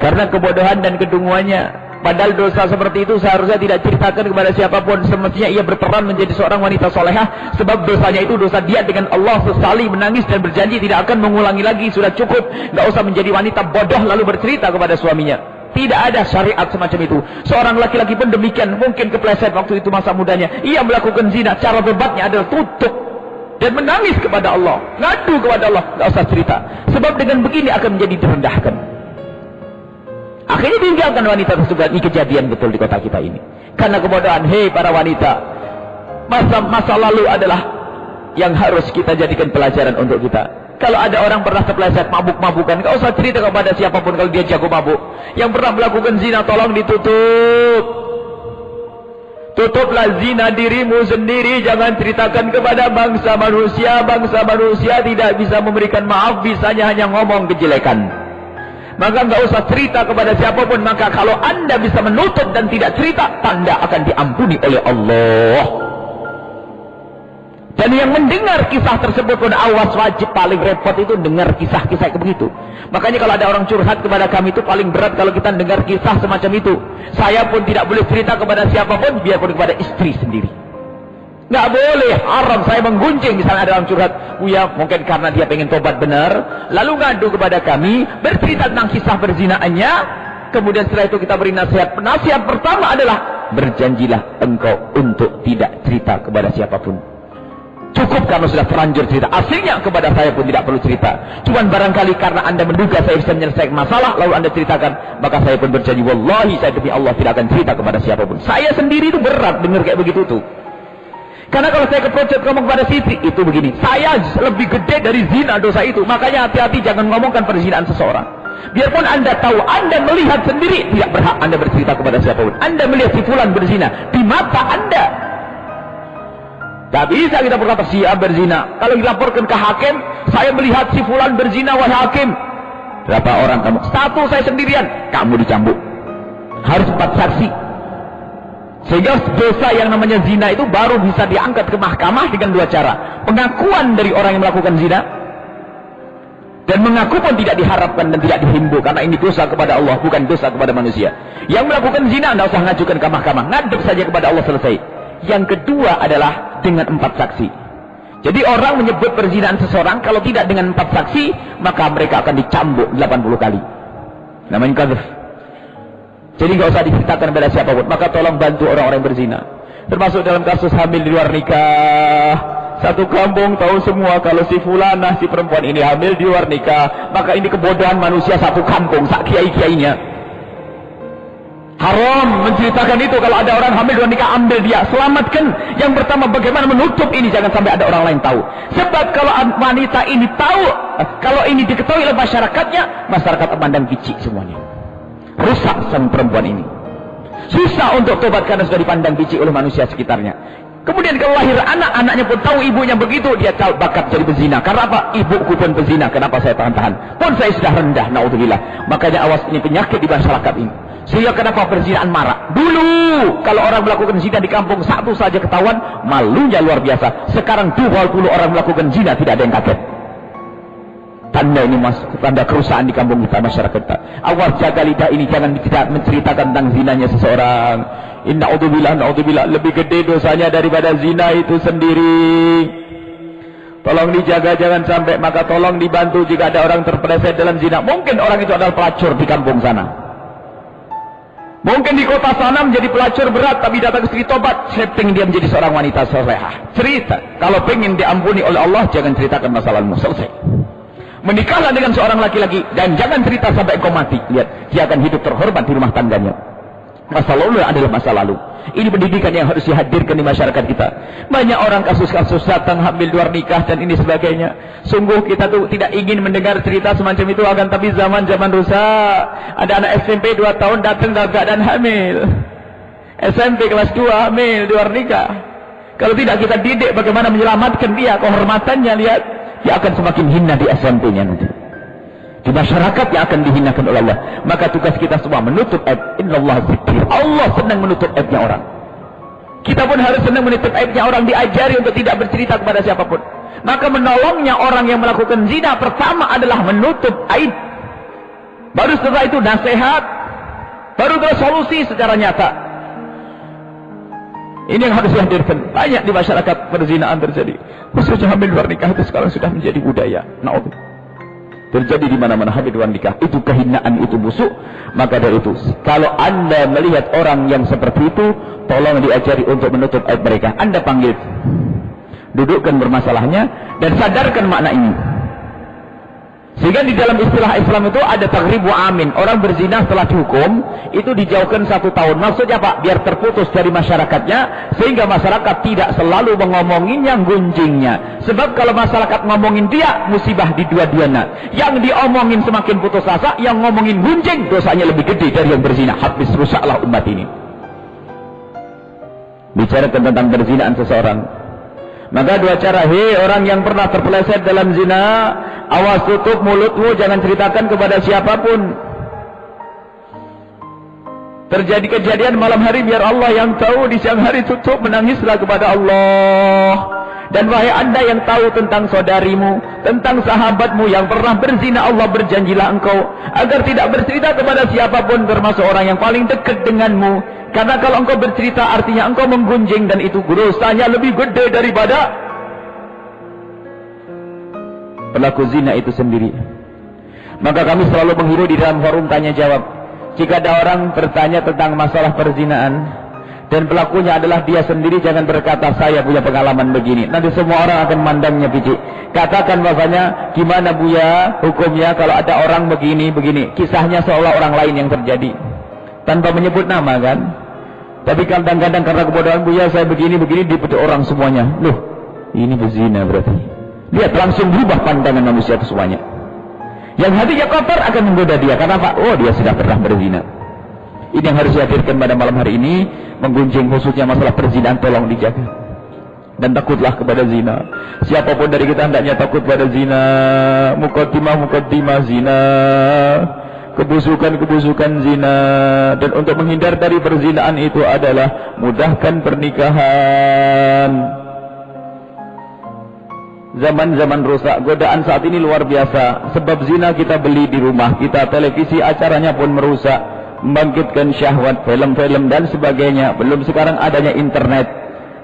Karena kebodohan dan kedunguannya. Padahal dosa seperti itu seharusnya tidak ceritakan kepada siapapun. Semestinya ia berperan menjadi seorang wanita solehah. Sebab dosanya itu dosa dia dengan Allah, sesali, menangis dan berjanji tidak akan mengulangi lagi. Sudah cukup. Gak usah menjadi wanita bodoh lalu bercerita kepada suaminya. Tidak ada syariat semacam itu. Seorang laki-laki pun demikian. Mungkin kepleset waktu itu masa mudanya. Ia melakukan zina. Cara berbatnya adalah tutup. Dan menangis kepada Allah. Ngadu kepada Allah. Gak usah cerita. Sebab dengan begini akan menjadi direndahkan. Akhirnya tinggalkan wanita tersebut. Ini kejadian betul di kota kita ini. Karena kebodohan. Hei para wanita. Masa lalu adalah yang harus kita jadikan pelajaran untuk kita. Kalau ada orang pernah terpeleset mabuk-mabukan, gak usah cerita kepada siapapun kalau dia jago mabuk. Yang pernah melakukan zina tolong ditutup. Tutuplah zina dirimu sendiri. Jangan ceritakan kepada bangsa manusia. Bangsa manusia tidak bisa memberikan maaf. Bisanya hanya ngomong kejelekan. Maka nggak usah cerita kepada siapapun. Maka kalau anda bisa menutup dan tidak cerita, tanda akan diampuni oleh Allah. Dan yang mendengar kisah tersebut pun awas, wajib. Paling repot itu dengar kisah-kisah begitu. Makanya kalau ada orang curhat kepada kami itu paling berat kalau kita dengar kisah semacam itu. Saya pun tidak boleh cerita kepada siapapun, biarpun kepada istri sendiri. Nggak boleh, haram saya menggunjing. Misalnya ada orang curhat, ya mungkin karena dia pengen tobat benar, lalu ngadu kepada kami, bercerita tentang kisah berzinaannya. Kemudian setelah itu kita beri nasihat. Nasihat pertama adalah, berjanjilah engkau untuk tidak cerita kepada siapapun. Cukup karena sudah terlanjur cerita. Aslinya kepada saya pun tidak perlu cerita. Cuman barangkali karena anda menduga saya bisa menyelesaikan masalah, lalu anda ceritakan, maka saya pun berjanji, wallahi saya demi Allah tidak akan cerita kepada siapapun. Saya sendiri itu berat dengar kayak begitu tuh. Karena kalau saya keproject ngomong kepada Siti, itu begini, saya lebih gede dari zina dosa itu. Makanya hati-hati jangan ngomongkan perzinaan seseorang. Biarpun anda tahu, anda melihat sendiri, tidak berhak anda bercerita kepada siapapun. Anda melihat si fulan berzina di mata anda. Tak bisa kita berkata si A berzina. Kalau dilaporkan ke hakim, saya melihat si fulan berzina, wahai hakim. Berapa orang kamu? Satu, saya sendirian. Kamu dicambuk. Harus 4 saksi. Sehingga dosa yang namanya zina itu baru bisa diangkat ke mahkamah dengan 2 cara. Pengakuan dari orang yang melakukan zina. Dan mengaku pun tidak diharapkan dan tidak dihimbau. Karena ini dosa kepada Allah, bukan dosa kepada manusia. Yang melakukan zina, tidak usah ngajukan ke mahkamah. Ngadep saja kepada Allah, selesai. Yang kedua adalah dengan 4 saksi. Jadi orang menyebut perzinaan seseorang, kalau tidak dengan 4 saksi, maka mereka akan dicambuk 80 kali. Namanya qadzaf. Jadi nggak usah diceritakan kepada siapapun. Maka tolong bantu orang-orang yang berzina. Termasuk dalam kasus hamil di luar nikah. Satu kampung tahu semua kalau si fulanah, si perempuan ini hamil di luar nikah. Maka ini kebodohan manusia satu kampung, sak kiai-kiainya. Haram menceritakan itu. Kalau ada orang hamil di luar nikah, ambil dia, selamatkan. Yang pertama, bagaimana menutup ini, jangan sampai ada orang lain tahu. Sebab kalau wanita ini tahu, kalau ini diketahui oleh masyarakatnya, masyarakat memandang kicik semuanya. Rusak sang perempuan ini. Susah untuk tobat karena sudah dipandang biji oleh manusia sekitarnya. Kemudian kalau lahir anak, anaknya pun tahu ibunya begitu, dia bakat jadi pezina. Karena apa? Ibuku pun pezina, kenapa saya tahan-tahan? Pun saya sudah rendah, naudzubillah. Makanya awas, ini penyakit di masyarakat ini. Sehingga kenapa perzinaan marak? Dulu kalau orang melakukan zina di kampung, satu saja ketahuan, malunya luar biasa. Sekarang 20 orang melakukan zina, tidak ada yang kaget. Tanda ini tanda kerusakan di kampung kita, masyarakat kita. Awas, jaga lidah ini, jangan menceritakan tentang zinanya seseorang. Na'udzubillah, lebih gede dosanya daripada zina itu sendiri. Tolong dijaga, jangan sampai. Maka tolong dibantu jika ada orang terpeleset dalam zina. Mungkin orang itu adalah pelacur di kampung sana. Mungkin di kota sana menjadi pelacur berat, tapi datang ke sini tobat, setting dia menjadi seorang wanita salehah. Cerita. Kalau pengen diampuni oleh Allah, jangan ceritakan masalahmu. Selesai. Menikahlah dengan seorang laki-laki dan jangan cerita sampai kau mati. Lihat, dia akan hidup terhormat di rumah tangganya. Masa lalu adalah masa lalu. Ini pendidikan yang harus dihadirkan di masyarakat kita. Banyak orang kasus-kasus datang hamil luar nikah dan ini sebagainya. Sungguh kita tuh tidak ingin mendengar cerita semacam itu, akan tapi zaman rusak. Ada anak SMP 2 tahun datang dalam keadaan hamil. SMP kelas 2 hamil luar nikah. Kalau tidak kita didik bagaimana menyelamatkan dia, kehormatannya, lihat. Dia akan semakin hina di SMP-nya nanti. Di masyarakat yang akan dihinakan oleh Allah. Maka tugas kita semua menutup aib. Innallaha zikir. Allah senang menutup aibnya orang. Kita pun harus senang menutup aibnya orang, diajari untuk tidak bercerita kepada siapapun. Maka menolongnya orang yang melakukan zina pertama adalah menutup aib. Baru setelah itu nasihat, baru terus solusi secara nyata. Ini yang harus dihadirkan. Banyak di masyarakat perzinaan terjadi. Khususnya hamil luar nikah itu sekarang sudah menjadi budaya. Na'udzubillah. Terjadi di mana-mana hamil luar nikah. Itu kehinaan, itu busuk. Maka dari itu, kalau Anda melihat orang yang seperti itu, tolong diajari untuk menutup aib mereka. Anda panggil, dudukkan bermasalahnya, dan sadarkan makna ini. Sehingga di dalam istilah Islam itu ada taghribu amin. Orang berzina setelah dihukum, itu dijauhkan 1 tahun. Maksudnya Pak, biar terputus dari masyarakatnya, sehingga masyarakat tidak selalu mengomonginnya, gunjingnya. Sebab kalau masyarakat ngomongin dia, musibah di dua-duanya. Yang diomongin semakin putus asa, yang ngomongin gunjing, dosanya lebih gede dari yang berzina. Habis rusaklah umat ini. Bicarakan tentang perzinaan seseorang. Maka 2 cara. Hei orang yang pernah terpeleset dalam zina, awas tutup mulutmu, jangan ceritakan kepada siapapun. Terjadi kejadian malam hari, biar Allah yang tahu. Di siang hari tutup, menangislah kepada Allah. Dan wahai Anda yang tahu tentang saudarimu, tentang sahabatmu yang pernah berzina, Allah berjanjilah engkau agar tidak bercerita kepada siapapun, termasuk orang yang paling dekat denganmu. Karena kalau engkau bercerita artinya engkau menggunjing, dan itu dosanya lebih gede daripada pelaku zina itu sendiri. Maka kami selalu menghiru di dalam forum tanya jawab. Jika ada orang bertanya tentang masalah perzinaan dan pelakunya adalah dia sendiri, jangan berkata saya punya pengalaman begini. Nanti semua orang akan mandangnya picik. Katakan bahasanya, gimana Buya hukumnya kalau ada orang begini, kisahnya seolah orang lain yang terjadi, tanpa menyebut nama kan. Tapi kadang-kadang karena kebodohan, Buya saya begini, dipetik orang semuanya. Loh, ini berzina berarti. Lihat, langsung berubah pandangan manusia itu semuanya. Yang hatinya kotor akan menggoda dia. Karena Pak, oh dia sudah pernah berzina. Ini yang harus dihadirkan pada malam hari ini. Menggunjing khususnya masalah perzinahan, tolong dijaga. Dan takutlah kepada zina. Siapapun dari kita hendaknya takut pada zina. Muqaddimah zina. Kebusukan zina. Dan untuk menghindar dari perzinaan itu adalah mudahkan pernikahan. Zaman-zaman rusak, godaan saat ini luar biasa. Sebab zina kita beli di rumah kita, televisi acaranya pun merusak, membangkitkan syahwat, film-film dan sebagainya. Belum sekarang adanya internet.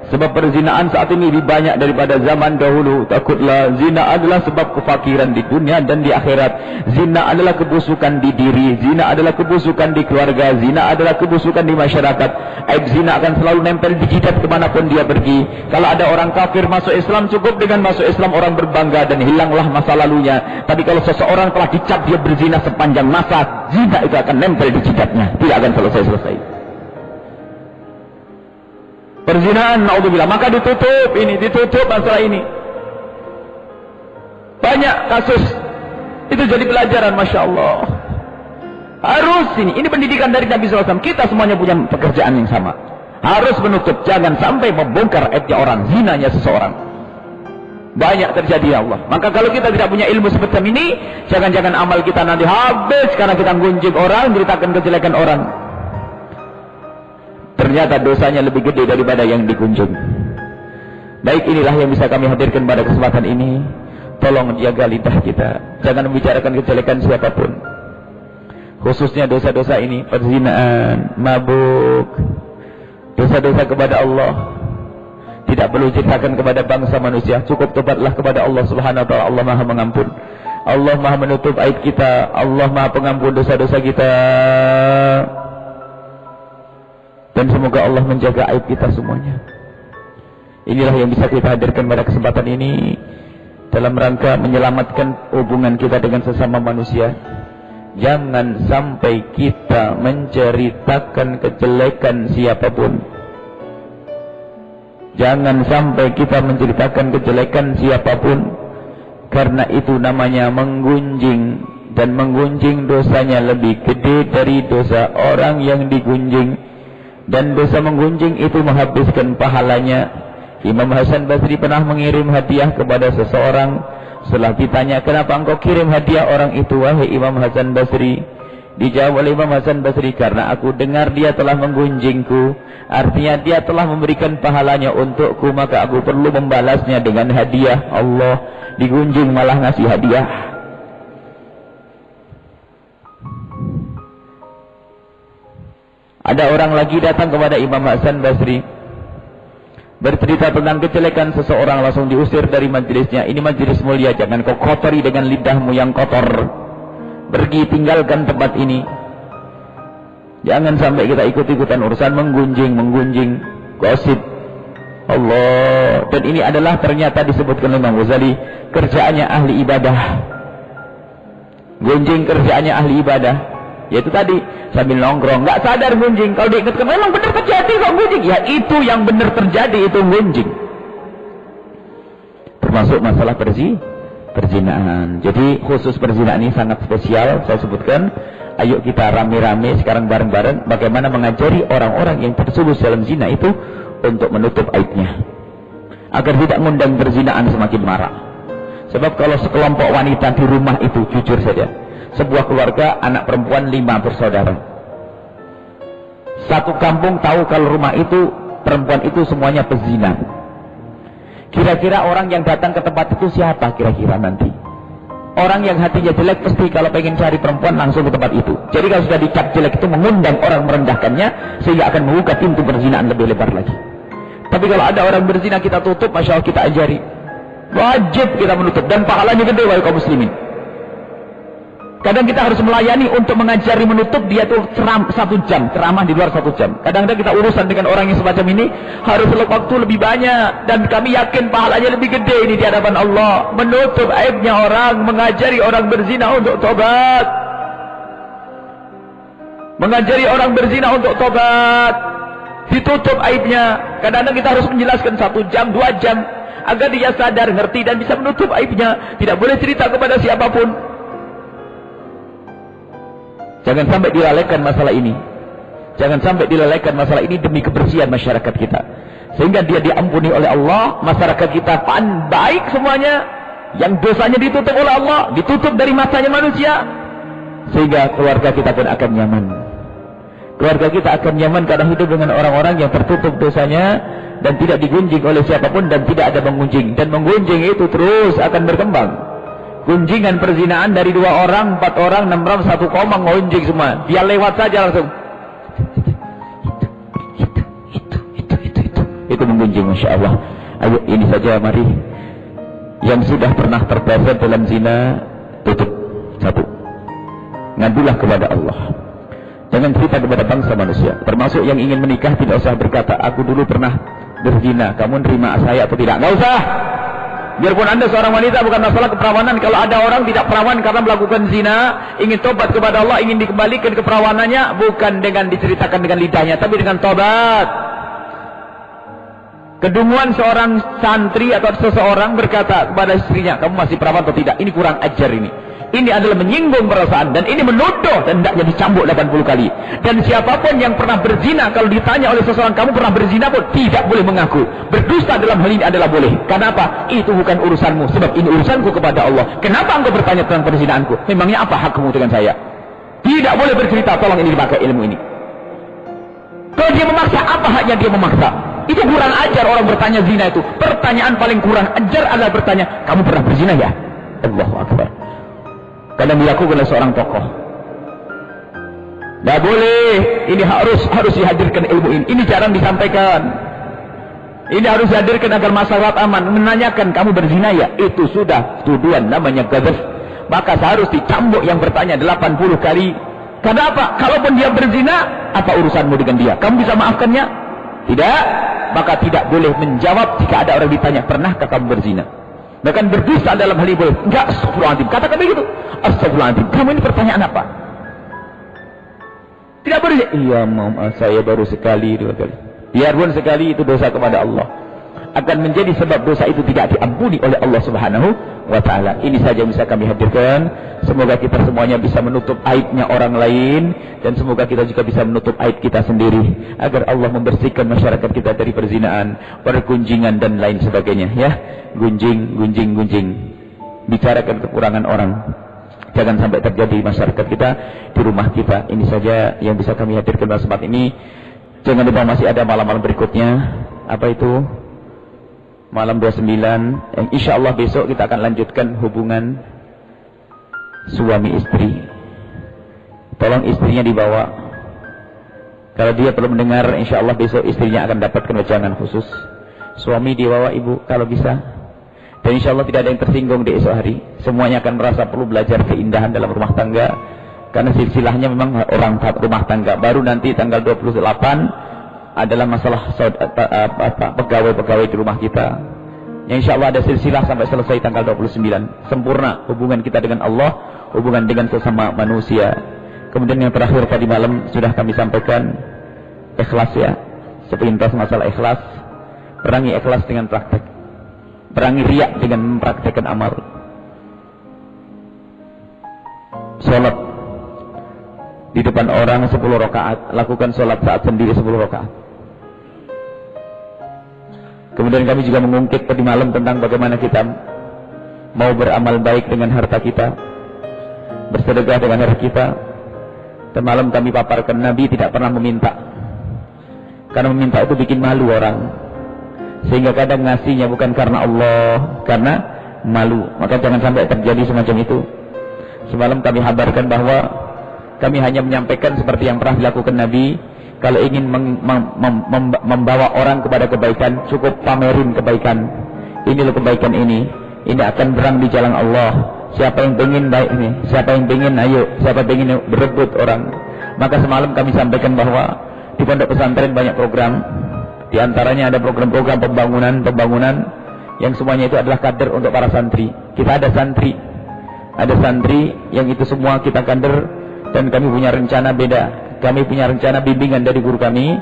Sebab perzinaan saat ini lebih banyak daripada zaman dahulu. Takutlah, zina adalah sebab kefakiran di dunia dan di akhirat. Zina adalah kebusukan di diri, zina adalah kebusukan di keluarga, zina adalah kebusukan di masyarakat. Aib zina akan selalu nempel di jidat kemanapun dia pergi. Kalau ada orang kafir masuk Islam, cukup dengan masuk Islam orang berbangga dan hilanglah masa lalunya. Tapi kalau seseorang telah dicap dia berzina sepanjang masa, zina itu akan nempel di jidatnya, tidak akan selesai-selesai. Perzinaan, naudzubillah. Maka ditutup masalah ini. Banyak kasus itu jadi pelajaran, masya Allah. Harus ini pendidikan dari Nabi SAW. Kita semuanya punya pekerjaan yang sama. Harus menutup, jangan sampai membongkar aibnya orang, zinanya seseorang. Banyak terjadi ya Allah. Maka kalau kita tidak punya ilmu seperti ini, jangan-jangan amal kita nanti habis karena kita gunjing orang, ceritakan kejelekan orang. Ternyata dosanya lebih gede daripada yang dikunjung. Baik, inilah yang bisa kami hadirkan pada kesempatan ini. Tolong jaga lidah kita. Jangan membicarakan kejelekan siapapun. Khususnya dosa-dosa ini. Perzinaan, mabuk, dosa-dosa kepada Allah. Tidak perlu ceritakan kepada bangsa manusia. Cukup tobatlah kepada Allah Subhanahu wa ta'ala. Allah Maha Mengampun. Allah Maha menutup aib kita. Allah Maha Pengampun dosa-dosa kita. Dan semoga Allah menjaga aib kita semuanya. Inilah yang bisa kita hadirkan pada kesempatan ini, dalam rangka menyelamatkan hubungan kita dengan sesama manusia. Jangan sampai kita menceritakan kejelekan siapapun. Jangan sampai kita menceritakan kejelekan siapapun. Karena itu namanya menggunjing. Dan menggunjing dosanya lebih gede dari dosa orang yang digunjing. Dan dosa menggunjing itu menghabiskan pahalanya. Imam Hasan Basri pernah mengirim hadiah kepada seseorang. Setelah ditanya, kenapa engkau kirim hadiah orang itu, wahai Imam Hasan Basri? Dijawab oleh Imam Hasan Basri, karena aku dengar dia telah menggunjingku, artinya dia telah memberikan pahalanya untukku, maka aku perlu membalasnya dengan hadiah. Allah, digunjing malah ngasih hadiah. Ada orang lagi datang kepada Imam Hasan Basri, bercerita tentang kejelekan seseorang, langsung diusir dari majelisnya. Ini majelis mulia, jangan kau kotori dengan lidahmu yang kotor. Pergi, tinggalkan tempat ini. Jangan sampai kita ikut-ikutan urusan menggunjing, gosip. Allah. Dan ini adalah ternyata disebutkan oleh Imam Ghazali, kerjaannya ahli ibadah. Gunjing kerjaannya ahli ibadah. Yaitu tadi, sambil nongkrong, nggak sadar gunjing. Kalau diingatkan, memang benar terjadi kok gunjing. Ya itu yang benar terjadi, itu gunjing. Termasuk masalah perzinaan. Jadi khusus perzinaan ini sangat spesial, saya sebutkan. Ayo kita rame-rame sekarang bareng-bareng bagaimana mengajari orang-orang yang terjerumus dalam zina itu untuk menutup aibnya, agar tidak mengundang perzinaan semakin marak. Sebab kalau sekelompok wanita di rumah itu, jujur saja, sebuah keluarga anak perempuan 5 bersaudara, satu kampung tahu kalau rumah itu perempuan itu semuanya pezina. Kira-kira orang yang datang ke tempat itu siapa kira-kira nanti? Orang yang hatinya jelek pasti kalau pengen cari perempuan langsung ke tempat itu. Jadi kalau sudah dicap jelek itu mengundang orang merendahkannya, sehingga akan membuka pintu perzinaan lebih lebar lagi. Tapi kalau ada orang berzina kita tutup, Masya Allah kita ajari. Wajib kita menutup, dan pahalanya gede wahai kaum muslimin. Kadang kita harus melayani untuk mengajari menutup, dia tuh 1 jam, ceramah di luar 1 jam. Kadang-kadang kita urusan dengan orang yang semacam ini, harus waktu lebih banyak. Dan kami yakin pahalanya lebih gede ini di hadapan Allah. Menutup aibnya orang, mengajari orang berzina untuk tobat. Mengajari orang berzina untuk tobat. Ditutup aibnya. Kadang-kadang kita harus menjelaskan 1 jam, 2 jam. Agar dia sadar, ngerti, dan bisa menutup aibnya. Tidak boleh cerita kepada siapapun. Jangan sampai dilalaikan masalah ini. Jangan sampai dilalaikan masalah ini demi kebersihan masyarakat kita. Sehingga dia diampuni oleh Allah, masyarakat kita baik semuanya. Yang dosanya ditutup oleh Allah, ditutup dari matanya manusia. Sehingga keluarga kita pun akan nyaman. Keluarga kita akan nyaman karena hidup dengan orang-orang yang tertutup dosanya dan tidak digunjing oleh siapapun dan tidak ada mengunjing. Dan mengunjing itu terus akan berkembang. Gunjingan perzinaan dari 2 orang, 4 orang, 6 orang, 1 koma ngunjing semua. Dia lewat saja langsung. Itu menggunjing, Masya Allah. Ayo ini saja mari. Yang sudah pernah terpleset dalam zina, tutup. 1. Ngadulah kepada Allah. Jangan cerita kepada bangsa manusia. Termasuk yang ingin menikah tidak usah berkata, aku dulu pernah berzina, kamu nerima saya atau tidak. Nggak usah. Biarpun anda seorang wanita, bukan masalah keperawanan. Kalau ada orang tidak perawan karena melakukan zina, ingin tobat kepada Allah, ingin dikembalikan keperawanannya, bukan dengan diceritakan dengan lidahnya, tapi dengan tobat. Kedunguan seorang santri atau seseorang berkata kepada istrinya, kamu masih perawan atau tidak? Ini kurang ajar ini. Ini adalah menyinggung perasaan, dan ini menuduh, dan hendaknya dicambuk 80 kali. Dan siapapun yang pernah berzina, kalau ditanya oleh seseorang, kamu pernah berzina pun, tidak boleh mengaku. Berdusta dalam hal ini adalah boleh. Kenapa? Itu bukan urusanmu, sebab ini urusanku kepada Allah. Kenapa engkau bertanya tentang perzinaanku? Memangnya apa hakmu dengan saya? Tidak boleh bercerita, tolong ini dipakai ilmu ini. Kalau dia memaksa, apa haknya dia memaksa? Itu kurang ajar orang bertanya zina itu. Pertanyaan paling kurang ajar adalah bertanya, kamu pernah berzina ya? Allahu Akbar. Kadang dilakukan oleh seorang tokoh. Tidak boleh. Ini harus dihadirkan ilmu ini. Ini jarang disampaikan. Ini harus dihadirkan agar masyarakat aman. Menanyakan, kamu berzina ya? Itu sudah tuduhan, namanya ghadab. Maka seharus dicambuk yang bertanya 80 kali. Karena apa? Kalaupun dia berzina, apa urusanmu dengan dia? Kamu bisa maafkannya? Tidak. Maka tidak boleh menjawab jika ada orang ditanya, pernahkah kamu berzina? Bahkan berdusta dalam hal ini boleh. Enggak, astagfirullahaladzim. Katakan begitu. Astagfirullahaladzim. Kamu ini pertanyaan apa? Tidak boleh. Iya, saya baru sekali, 2 kali. Biarpun sekali itu dosa kepada Allah. Akan menjadi sebab dosa itu tidak diampuni oleh Allah Subhanahu wa Ta'ala. Ini saja yang bisa kami hadirkan. Semoga kita semuanya bisa menutup aibnya orang lain, dan semoga kita juga bisa menutup aib kita sendiri, agar Allah membersihkan masyarakat kita dari perzinaan, pergunjingan dan lain sebagainya. Ya, gunjing. Bicarakan kekurangan orang. Jangan sampai terjadi masyarakat kita, di rumah kita. Ini saja yang bisa kami hadirkan pada sempat ini. Jangan lupa masih ada malam-malam berikutnya. Apa itu? Malam 29. Yang insya Allah besok kita akan lanjutkan hubungan suami istri. Tolong istrinya dibawa. Kalau dia perlu mendengar, insya Allah besok istrinya akan dapatkan wejangan khusus. Suami dibawa ibu kalau bisa. Dan insya Allah tidak ada yang tersinggung di esok hari. Semuanya akan merasa perlu belajar keindahan dalam rumah tangga. Karena silsilahnya memang orang rumah tangga. Baru nanti tanggal 28 adalah masalah pegawai-pegawai di rumah kita. Yang insya Allah ada silsilah sampai selesai tanggal 29. Sempurna hubungan kita dengan Allah, hubungan dengan sesama manusia. Kemudian yang terakhir tadi malam sudah kami sampaikan, ikhlas ya. Sepintas masalah ikhlas. Perangi ikhlas dengan praktek. Perangi riak dengan mempraktekkan amal. Sholat di depan orang 10 rakaat. Lakukan sholat saat sendiri 10 rakaat. Kemudian kami juga mengungkit tadi malam tentang bagaimana kita mau beramal baik dengan harta kita, bersedekah dengan harta kita. Dan malam kami paparkan Nabi tidak pernah meminta. Karena meminta itu bikin malu orang. Sehingga kadang ngasihnya bukan karena Allah, karena malu. Maka jangan sampai terjadi semacam itu. Semalam kami habarkan bahwa kami hanya menyampaikan seperti yang pernah dilakukan Nabi. Kalau ingin membawa orang kepada kebaikan, cukup pamerin kebaikan. Ini loh kebaikan ini. Ini akan berang di jalan Allah. Siapa yang ingin baik ini? Siapa yang ingin ayo? Siapa yang ingin berebut orang? Maka semalam kami sampaikan bahwa di pondok pesantren banyak program. Di antaranya ada program-program pembangunan yang semuanya itu adalah kader untuk para santri. Kita ada santri yang itu semua kita kader, dan kami punya rencana beda. Kami punya rencana bimbingan dari guru kami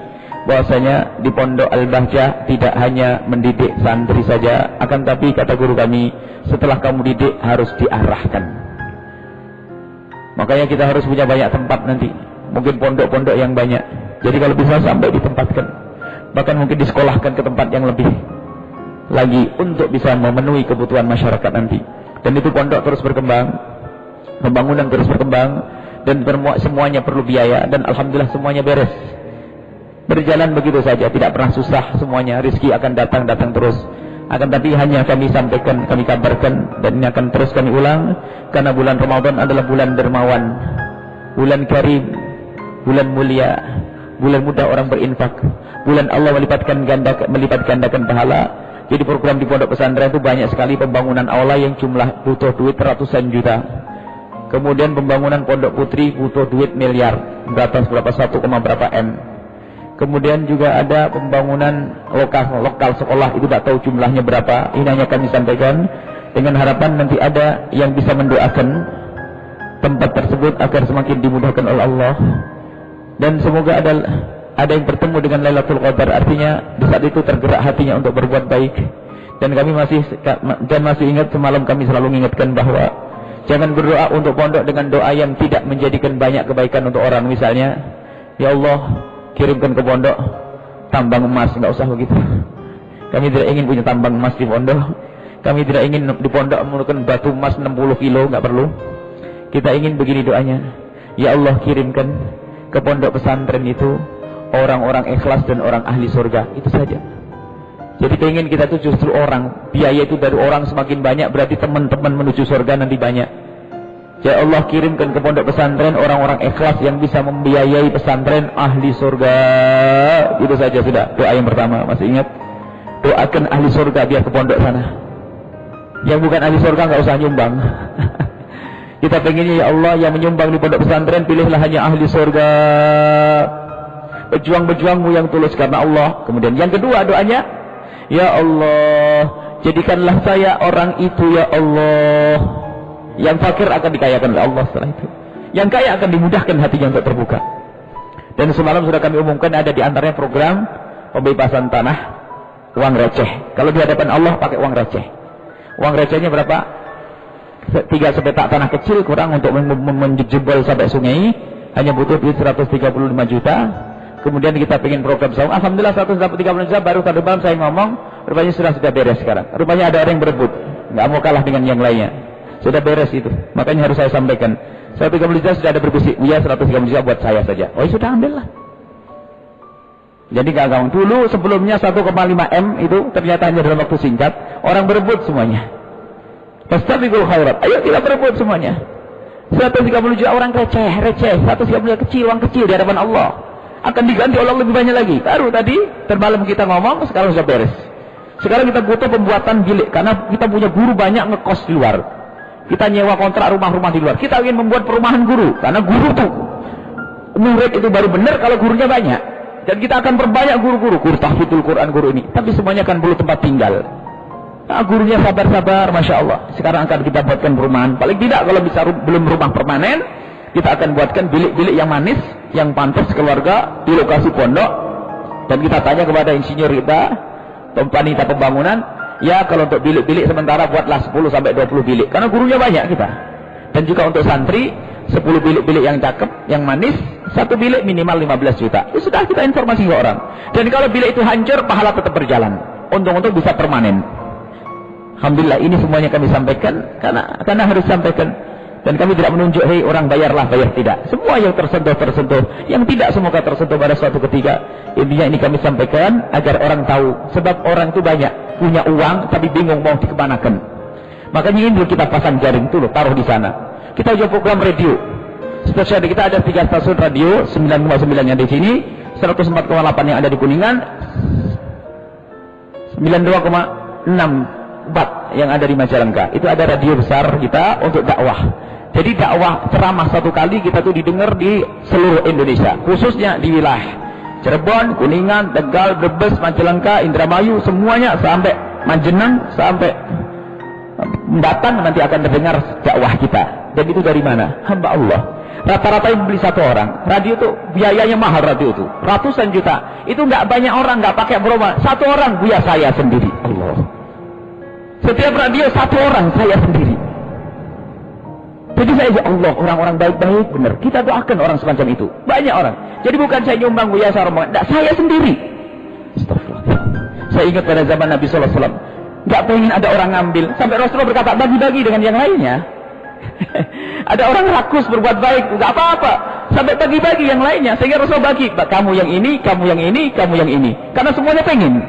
bahwasanya di Pondok Al-Bahjah tidak hanya mendidik santri saja, akan tapi kata guru kami, setelah kamu didik harus diarahkan. Makanya kita harus punya banyak tempat nanti. Mungkin pondok-pondok yang banyak. Jadi kalau bisa sampai ditempatkan. Bahkan mungkin disekolahkan ke tempat yang lebih lagi untuk bisa memenuhi kebutuhan masyarakat nanti. Dan itu pondok terus berkembang, pembangunan terus berkembang, dan semuanya perlu biaya, dan alhamdulillah semuanya beres. Berjalan begitu saja, tidak pernah susah semuanya. Rezeki akan datang terus. Akan tapi hanya kami sampaikan, kami kabarkan, dan ini akan terus kami ulang, karena bulan Ramadan adalah bulan dermawan, bulan karim, bulan mulia, bulan mudah orang berinfak, bulan Allah melipat gandakan pahala. Jadi program di pondok pesantren itu banyak sekali. Pembangunan aula yang jumlah butuh duit ratusan juta. Kemudian pembangunan pondok putri butuh duit miliar, berapa 1, berapa M. Kemudian juga ada pembangunan lokal sekolah, itu tidak tahu jumlahnya berapa. Ini hanya kami sampaikan dengan harapan nanti ada yang bisa mendoakan tempat tersebut agar semakin dimudahkan oleh Allah. Dan semoga ada yang bertemu dengan Lailatul Qadar, artinya di saat itu tergerak hatinya untuk berbuat baik. Dan kami masih ingat, semalam kami selalu mengingatkan bahwa jangan berdoa untuk pondok dengan doa yang tidak menjadikan banyak kebaikan untuk orang. Misalnya, ya Allah, kirimkan ke pondok tambang emas, enggak usah begitu. Kami tidak ingin punya tambang emas di pondok. Kami tidak ingin di pondok menggunakan batu emas 60 kilo, enggak perlu. Kita ingin begini doanya, ya Allah, kirimkan ke pondok pesantren itu orang-orang ikhlas dan orang ahli surga. Itu saja. Jadi ingin kita itu justru orang, biaya itu dari orang semakin banyak, berarti teman-teman menuju surga nanti banyak. Ya Allah, kirimkan ke pondok pesantren orang-orang ikhlas yang bisa membiayai pesantren ahli surga. Itu saja sudah doa yang pertama. Masih ingat? Doakan ahli surga biar ke pondok sana. Yang bukan ahli surga nggak usah nyumbang. Kita pengennya, ya Allah, yang menyumbang di pondok pesantren pilihlah hanya ahli surga, pejuang-pejuangmu yang tulus karena Allah. Kemudian yang kedua doanya, ya Allah, jadikanlah saya orang itu, ya Allah. Yang fakir akan dikayakan oleh Allah setelah itu. Yang kaya akan dimudahkan hatinya untuk terbuka. Dan semalam sudah kami umumkan ada di antaranya program pembebasan tanah uang receh. Kalau di hadapan Allah pakai uang receh. Uang recehnya berapa? 3 sepetak tanah kecil kurang untuk menjebol sampai sungai, hanya butuh duit 135 juta. Kemudian kita pengen program saung, alhamdulillah 135 juta. Baru tadi malam saya ngomong, rupanya sudah beres sekarang. Rupanya ada orang yang berebut, nggak mau kalah dengan yang lainnya. Sudah beres itu. Makanya harus saya sampaikan. 130 juta sudah ada berbisik. Ya 130 juta buat saya saja. Oh ya sudah ambillah. Jadi gak gampang. Dulu sebelumnya 1,5 M itu ternyata hanya dalam waktu singkat. Orang berebut semuanya. Fastabiqul khairat. Ayo kita berebut semuanya. 130 juta orang receh. 130 juta kecil, uang kecil di hadapan Allah. Akan diganti oleh Allah lebih banyak lagi. Baru tadi, termalam kita ngomong, sekarang sudah beres. Sekarang kita butuh pembuatan bilik. Karena kita punya guru banyak ngekos di luar. Kita nyewa kontrak rumah-rumah di luar. Kita ingin membuat perumahan guru. Karena guru tuh, murid itu baru benar kalau gurunya banyak. Dan kita akan perbanyak guru-guru tahfidzul Quran guru ini. Tapi semuanya kan perlu tempat tinggal. Nah, gurunya sabar-sabar, Masya Allah. Sekarang akan kita buatkan perumahan. Paling tidak kalau bisa belum rumah permanen, kita akan buatkan bilik-bilik yang manis, yang pantas keluarga di lokasi pondok. Dan kita tanya kepada insinyur kita, panitia pembangunan, ya kalau untuk bilik-bilik sementara buatlah 10 sampai 20 bilik. Karena gurunya banyak kita. Dan juga untuk santri, 10 bilik-bilik yang cakep, yang manis, satu bilik minimal 15 juta. Itu sudah kita informasi ke orang. Dan kalau bilik itu hancur, pahala tetap berjalan. Untung-untung bisa permanen. Alhamdulillah, ini semuanya kami sampaikan karena harus sampaikan. Dan kami tidak menunjuk, hei orang bayarlah, bayar tidak. Semua yang tersentuh. Yang tidak semoga tersentuh pada suatu ketika. Intinya ini kami sampaikan agar orang tahu. Sebab orang itu banyak punya uang tapi bingung mau dikemanakan. Makanya ini kita pasang jaring itu loh, taruh di sana. Kita juga program radio. Spesial kita ada 3 stasiun radio, 9,9 yang di sini, 104,8 yang ada di Kuningan, 92,6 watt yang ada di Majalengka. Itu ada radio besar kita untuk dakwah. Jadi dakwah ceramah satu kali kita tuh didengar di seluruh Indonesia, khususnya di wilayah Cirebon, Kuningan, Tegal, Brebes, Majalengka, Indramayu, semuanya sampai Majenang, sampai mendatang nanti akan terdengar dakwah kita. Dan itu dari mana? Hamba Allah. Rata-rata yang beli satu orang. Radio itu biayanya mahal, radio itu ratusan juta. Itu nggak banyak orang, nggak pakai promo. Satu orang buya saya sendiri. Allah. Setiap radio satu orang saya sendiri. Jadi saya ya Allah, orang-orang baik-baik benar. Kita doakan orang semacam itu. Banyak orang. Jadi bukan saya nyumbang buya saya rombongan. Nggak, saya sendiri. Astagfirullah. Saya ingat pada zaman Nabi sallallahu alaihi wasallam. Nggak pengen ada orang ngambil. Sampai Rasulullah berkata bagi-bagi dengan yang lainnya. Ada orang rakus berbuat baik, nggak apa-apa. Sampai bagi-bagi yang lainnya. Sehingga Rasulullah bagi. Kamu yang ini, kamu yang ini, kamu yang ini. Karena semuanya pengen.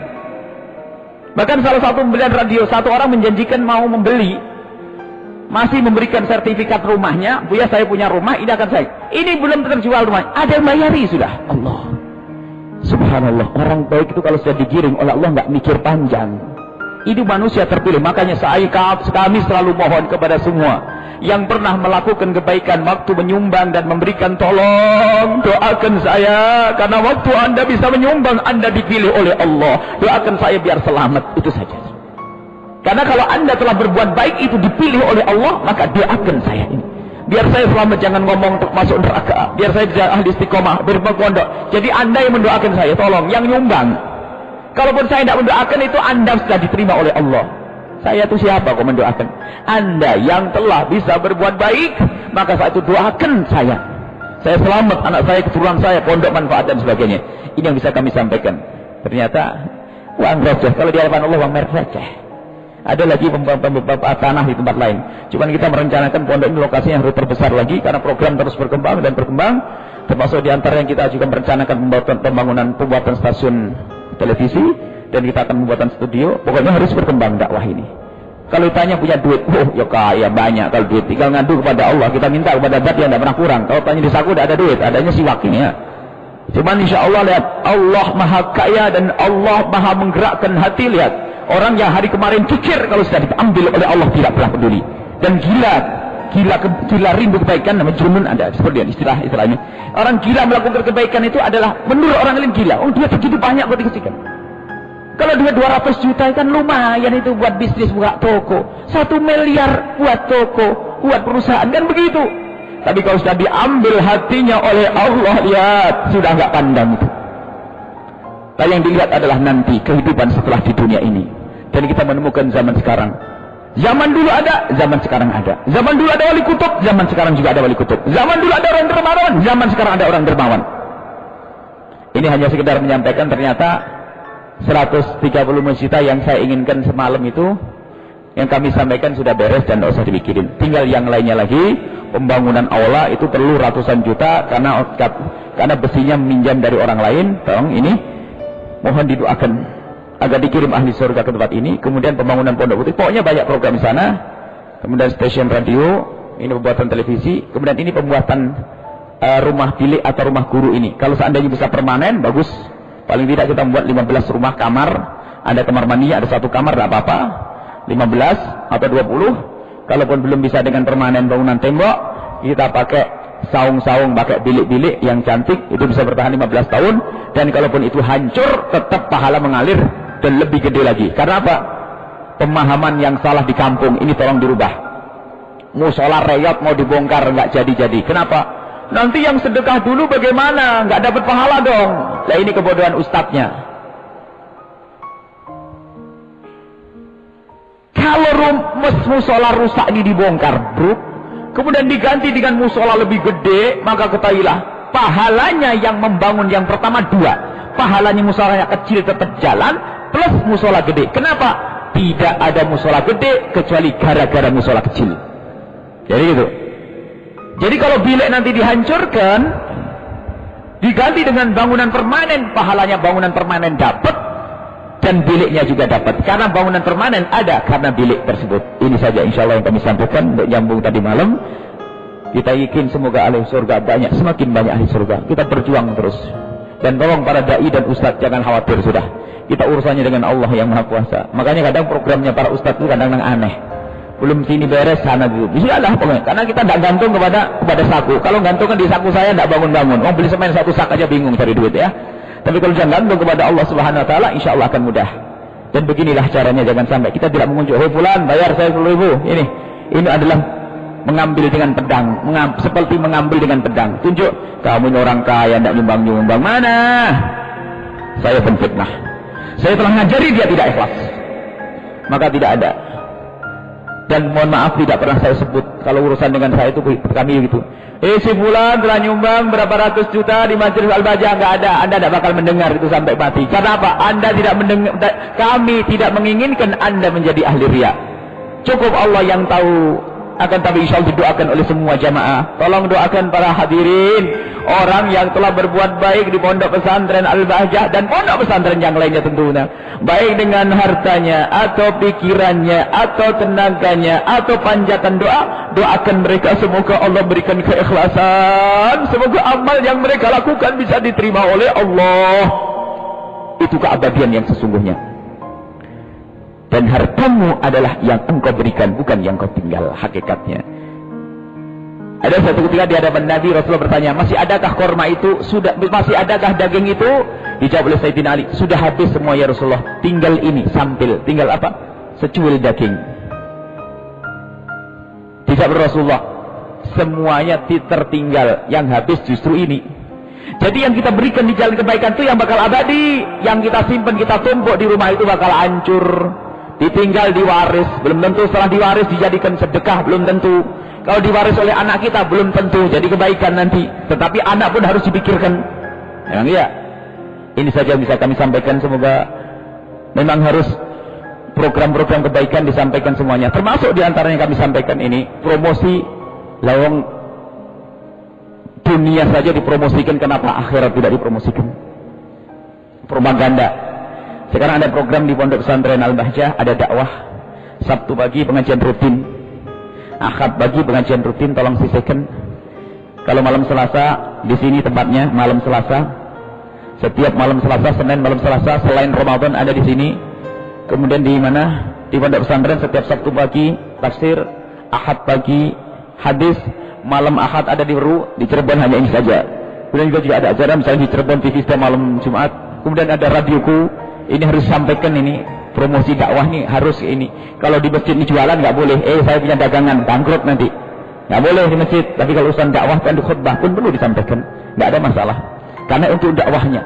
Bahkan salah satu pembelian radio, satu orang menjanjikan mau membeli, masih memberikan sertifikat rumahnya. Buya saya punya rumah, ini akan saya. Ini belum terjual rumah, ada yang bayari sudah. Allah, subhanallah. Orang baik itu kalau sudah digiring oleh Allah nggak mikir panjang. Itu manusia terpilih. Makanya kami selalu mohon kepada semua yang pernah melakukan kebaikan waktu menyumbang dan memberikan, tolong doakan saya, karena waktu Anda bisa menyumbang Anda dipilih oleh Allah. Doakan saya biar selamat, itu saja. Karena kalau Anda telah berbuat baik itu dipilih oleh Allah, maka doakan saya ini biar saya selamat, jangan ngomong untuk masuk neraka, biar saya jadi ahli istiqomah berpondok. Jadi Anda yang mendoakan saya, tolong yang nyumbang. Kalaupun saya tidak mendoakan itu, Anda sudah diterima oleh Allah. Saya itu siapa kok mendoakan? Anda yang telah bisa berbuat baik, maka saat itu doakan saya. Saya selamat, anak saya, keturunan saya, pondok manfaat dan sebagainya. Ini yang bisa kami sampaikan. Ternyata uang receh. Kalau di hadapan Allah uang merek receh. Ada lagi tanah di tempat lain. Cuman kita merencanakan pondok ini lokasinya harus terbesar lagi karena program terus berkembang dan berkembang. Termasuk di antara yang kita juga merencanakan pembuatan stasiun televisi, dan kita akan membuatkan studio. Pokoknya harus berkembang dakwah ini. Kalau ditanya punya duit, ya kaya banyak. Kalau duit tinggal ngadu kepada Allah, kita minta kepada zat yang tidak pernah kurang. Kalau tanya di saku tidak ada duit, adanya siwak ini ya. Cuman insya Allah lihat, Allah maha kaya dan Allah maha menggerakkan hati. Lihat orang yang hari kemarin kikir, kalau sudah diambil oleh Allah tidak pernah peduli. Dan gila rindu kebaikan, namanya junun, ada seperti istilahnya. Orang gila melakukan kebaikan itu adalah menurut orang lain gila. Oh dia begitu banyak kok dikasihkan. Kalau dia 200 juta kan lumayan itu buat bisnis, buka toko. 1 miliar buat toko, buat perusahaan, kan begitu. Tapi kalau sudah diambil hatinya oleh Allah, lihat sudah nggak pandang itu. Nah, yang dilihat adalah nanti kehidupan setelah di dunia ini. Dan kita menemukan zaman sekarang. Zaman dulu ada, zaman sekarang ada. Zaman dulu ada wali kutub, zaman sekarang juga ada wali kutub. Zaman dulu ada orang dermawan, zaman sekarang ada orang dermawan. Ini hanya sekedar menyampaikan, ternyata 130 juta yang saya inginkan semalam itu yang kami sampaikan sudah beres dan tidak usah dipikirin. Tinggal yang lainnya lagi, pembangunan aula itu perlu ratusan juta karena besinya minjam dari orang lain. Tolong ini mohon didoakan agar dikirim ahli surga ke tempat ini. Kemudian pembangunan pondok putih, pokoknya banyak program di sana. Kemudian stasiun radio, ini pembuatan televisi. Kemudian ini pembuatan rumah bilik atau rumah guru ini. Kalau seandainya bisa permanen, bagus. Paling tidak kita membuat 15 rumah kamar. Ada kamar mandi, ada satu kamar, tidak apa-apa. 15 atau 20. Kalaupun belum bisa dengan permanen bangunan tembok, kita pakai saung-saung, pakai bilik-bilik yang cantik, itu bisa bertahan 15 tahun. Dan kalaupun itu hancur, tetap pahala mengalir dan lebih gede lagi. Karena apa? Pemahaman yang salah di kampung ini tolong dirubah. Musola reyot mau dibongkar, nggak jadi-jadi. Kenapa? Nanti yang sedekah dulu bagaimana? Nggak dapat pahala dong. Nah, ini kebodohan ustadznya. Kalau musola rusak ini dibongkar, bro, kemudian diganti dengan musola lebih gede, maka ketahuilah pahalanya yang membangun yang pertama 2. Pahalanya musolanya kecil tetap jalan, plus musola gede. Kenapa? Tidak ada musola gede kecuali gara-gara musola kecil. Jadi gitu. Jadi kalau bilik nanti dihancurkan, diganti dengan bangunan permanen, pahalanya bangunan permanen dapat, dan biliknya juga dapat. Karena bangunan permanen ada karena bilik tersebut. Ini saja insya Allah yang kami sampaikan untuk nyambung tadi malam. Kita yakin semoga ahli surga banyak, semakin banyak ahli surga. Kita berjuang terus. Dan tolong para dai dan ustadz jangan khawatir sudah. Kita urusannya dengan Allah yang Maha Kuasa. Makanya kadang programnya para ustadz itu kadang-kadang aneh. Belum sini beres sana dulu. Bismillah pokoknya. Karena kita tidak gantung kepada saku. Kalau gantungkan di saku saya tidak bangun-bangun. Mau beli semen satu sak aja bingung cari duit ya. Tapi kalau jangan gantung kepada Allah Subhanahu Wa Taala, insya Allah akan mudah. Dan beginilah caranya, jangan sampai kita tidak mengunjuk. Hei fulan, bayar saya 10.000. Ini adalah mengambil dengan pedang, seperti mengambil dengan pedang. Tunjuk, kamu ini orang kaya, tidak nyumbang-nyumbang. Mana? Saya penfitnah. Saya telah ngajari dia tidak ikhlas. Maka tidak ada. Dan mohon maaf tidak pernah saya sebut kalau urusan dengan saya itu kami gitu. Si fulan telah nyumbang berapa ratus juta di Majelis Al-Bahjah, nggak ada. Anda tidak bakal mendengar itu sampai mati. Karena apa? Anda tidak mendengar. Kami tidak menginginkan Anda menjadi ahli riya. Cukup Allah yang tahu. Akan tapi insya Allah didoakan oleh semua jamaah. Tolong doakan para hadirin, orang yang telah berbuat baik di pondok pesantren Al-Bahjah dan pondok pesantren yang lainnya tentunya, baik dengan hartanya atau pikirannya atau tenaganya atau panjatan doa. Doakan mereka semoga Allah berikan keikhlasan, semoga amal yang mereka lakukan bisa diterima oleh Allah. Itu keabadian yang sesungguhnya. Dan hartamu adalah yang engkau berikan, bukan yang kau tinggal hakikatnya. Ada satu ketika di hadapan Nabi, Rasulullah bertanya, masih adakah korma itu? Masih adakah daging itu? Dijawab oleh Sayyidina Ali, sudah habis semua ya Rasulullah. Tinggal ini, sampil. Tinggal apa? Secuil daging. Dijawab Rasulullah, semuanya tertinggal. Yang habis justru ini. Jadi yang kita berikan di jalan kebaikan itu yang bakal abadi. Yang kita simpan, kita tumpuk di rumah itu bakal hancur. Ditinggal diwaris, belum tentu setelah diwaris dijadikan sedekah, belum tentu. Kalau diwaris oleh anak kita, belum tentu jadi kebaikan nanti. Tetapi anak pun harus dipikirkan. Memang iya. Ini saja yang bisa kami sampaikan. Semoga memang harus program-program kebaikan disampaikan semuanya. Termasuk diantaranya kami sampaikan ini, promosi lawang dunia saja dipromosikan, kenapa akhirat tidak dipromosikan? Propaganda. Sekarang ada program di Pondok Pesantren Al-Bahjah, ada dakwah. Sabtu pagi pengajian rutin, Ahad pagi pengajian rutin, tolong sisihkan. Kalau malam Selasa di sini tempatnya malam Selasa. Setiap malam Selasa, Senin malam Selasa selain Ramadan ada di sini. Kemudian di mana? Di Pondok Pesantren setiap Sabtu pagi tafsir, Ahad pagi hadis, malam Ahad ada di Ru, di Cirebon hanya ini saja. Kemudian juga ada acara misalnya di Cirebon TV setiap malam Jumat. Kemudian ada radioku. Ini harus sampaikan ini promosi dakwah nih harus ini. Kalau di masjid ini jualan nggak boleh. Saya punya dagangan bangkrut nanti. Nggak boleh di masjid. Tapi kalau urusan dakwah kan di khutbah pun perlu disampaikan. Nggak ada masalah. Karena untuk dakwahnya.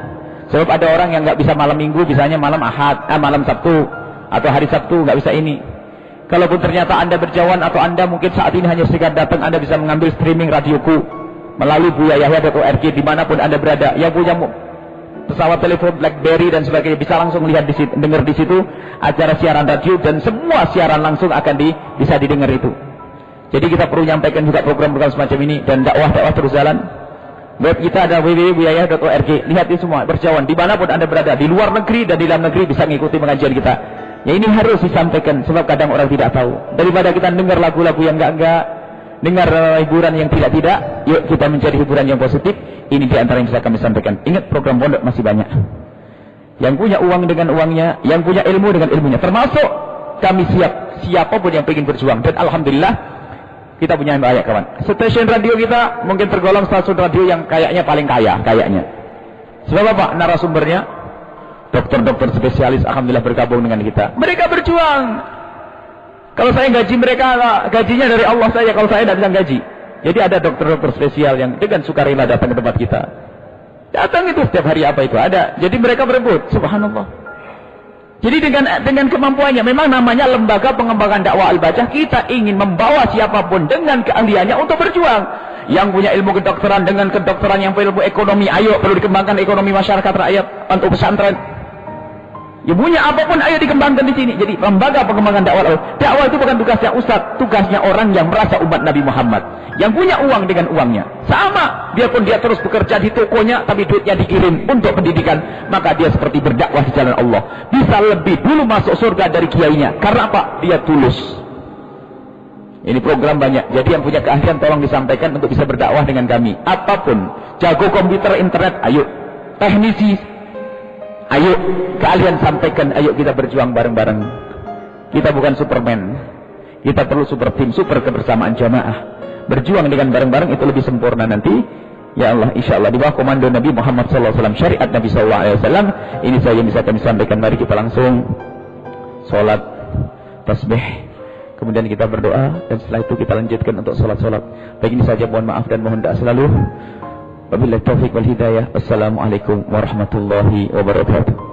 Sebab ada orang yang nggak bisa malam Minggu, bisanya malam Ahad, malam Sabtu atau hari Sabtu nggak bisa ini. Kalaupun ternyata Anda berjauhan atau Anda mungkin saat ini hanya sekedar datang, Anda bisa mengambil streaming radioku melalui buyayahya.org dimanapun Anda berada. Yang punya pesawat telepon, BlackBerry dan sebagainya, bisa langsung lihat di situ, dengar di situ acara siaran radio, dan semua siaran langsung akan bisa didengar itu. Jadi kita perlu menyampaikan juga program-program semacam ini, dan dakwah terus jalan. Web kita ada www.buyaya.org. Lihat ini semua berjauhan dimanapun Anda berada, di luar negeri dan di dalam negeri bisa mengikuti pengajian kita. Ya ini harus disampaikan, sebab kadang orang tidak tahu. Daripada kita dengar lagu-lagu yang enggak, dengar hiburan yang tidak, yuk kita mencari hiburan yang positif. Ini di antara yang bisa kami sampaikan. Ingat, program pondok masih banyak. Yang punya uang dengan uangnya, yang punya ilmu dengan ilmunya. Termasuk kami siap, siapapun yang ingin berjuang. Dan alhamdulillah kita punya banyak kawan. Stasiun radio kita mungkin tergolong stasiun radio yang kayaknya paling kaya, kayaknya. Sebab apa? Narasumbernya dokter-dokter spesialis, alhamdulillah bergabung dengan kita. Mereka berjuang. Kalau saya gaji mereka, gajinya dari Allah saja. Kalau saya tidak bisa gaji. Jadi ada dokter-dokter spesial yang dengan sukarela datang ke tempat kita. Datang itu setiap hari apa itu ada. Jadi mereka berebut, subhanallah. Jadi dengan kemampuannya, memang namanya lembaga pengembangan dakwah Al-Bajah, kita ingin membawa siapapun dengan keahliannya untuk berjuang. Yang punya ilmu kedokteran dengan kedokteran, yang punya ilmu ekonomi, ayo perlu dikembangkan ekonomi masyarakat rakyat untuk pesantren. Ya punya apapun ayo dikembangkan di sini. Jadi lembaga pengembangan dakwah. Dakwah itu bukan tugasnya ustaz, tugasnya orang yang merasa umat Nabi Muhammad, yang punya uang dengan uangnya. Sama, biarpun dia terus bekerja di tokonya, tapi duitnya dikirim untuk pendidikan, maka dia seperti berdakwah di jalan Allah. Bisa lebih dulu masuk surga dari kiainya. Karena apa? Dia tulus. Ini program banyak. Jadi yang punya keahlian tolong disampaikan untuk bisa berdakwah dengan kami. Apapun, jago komputer, internet, ayo. Teknisi, ayo, keahlian sampaikan, ayo kita berjuang bareng-bareng. Kita bukan Superman. Kita perlu super tim, super kebersamaan jamaah. Berjuang dengan bareng-bareng itu lebih sempurna nanti. Ya Allah, insya Allah di bawah komando Nabi Muhammad SAW, syariat Nabi SAW. Ini saja yang bisa kami sampaikan. Mari kita langsung sholat, tasbih, kemudian kita berdoa, dan setelah itu kita lanjutkan untuk sholat-sholat. Baik, ini saja, mohon maaf dan mohon doa selalu. Wabillahi taufiq wal hidayah. Wassalamualaikum warahmatullahi wabarakatuh.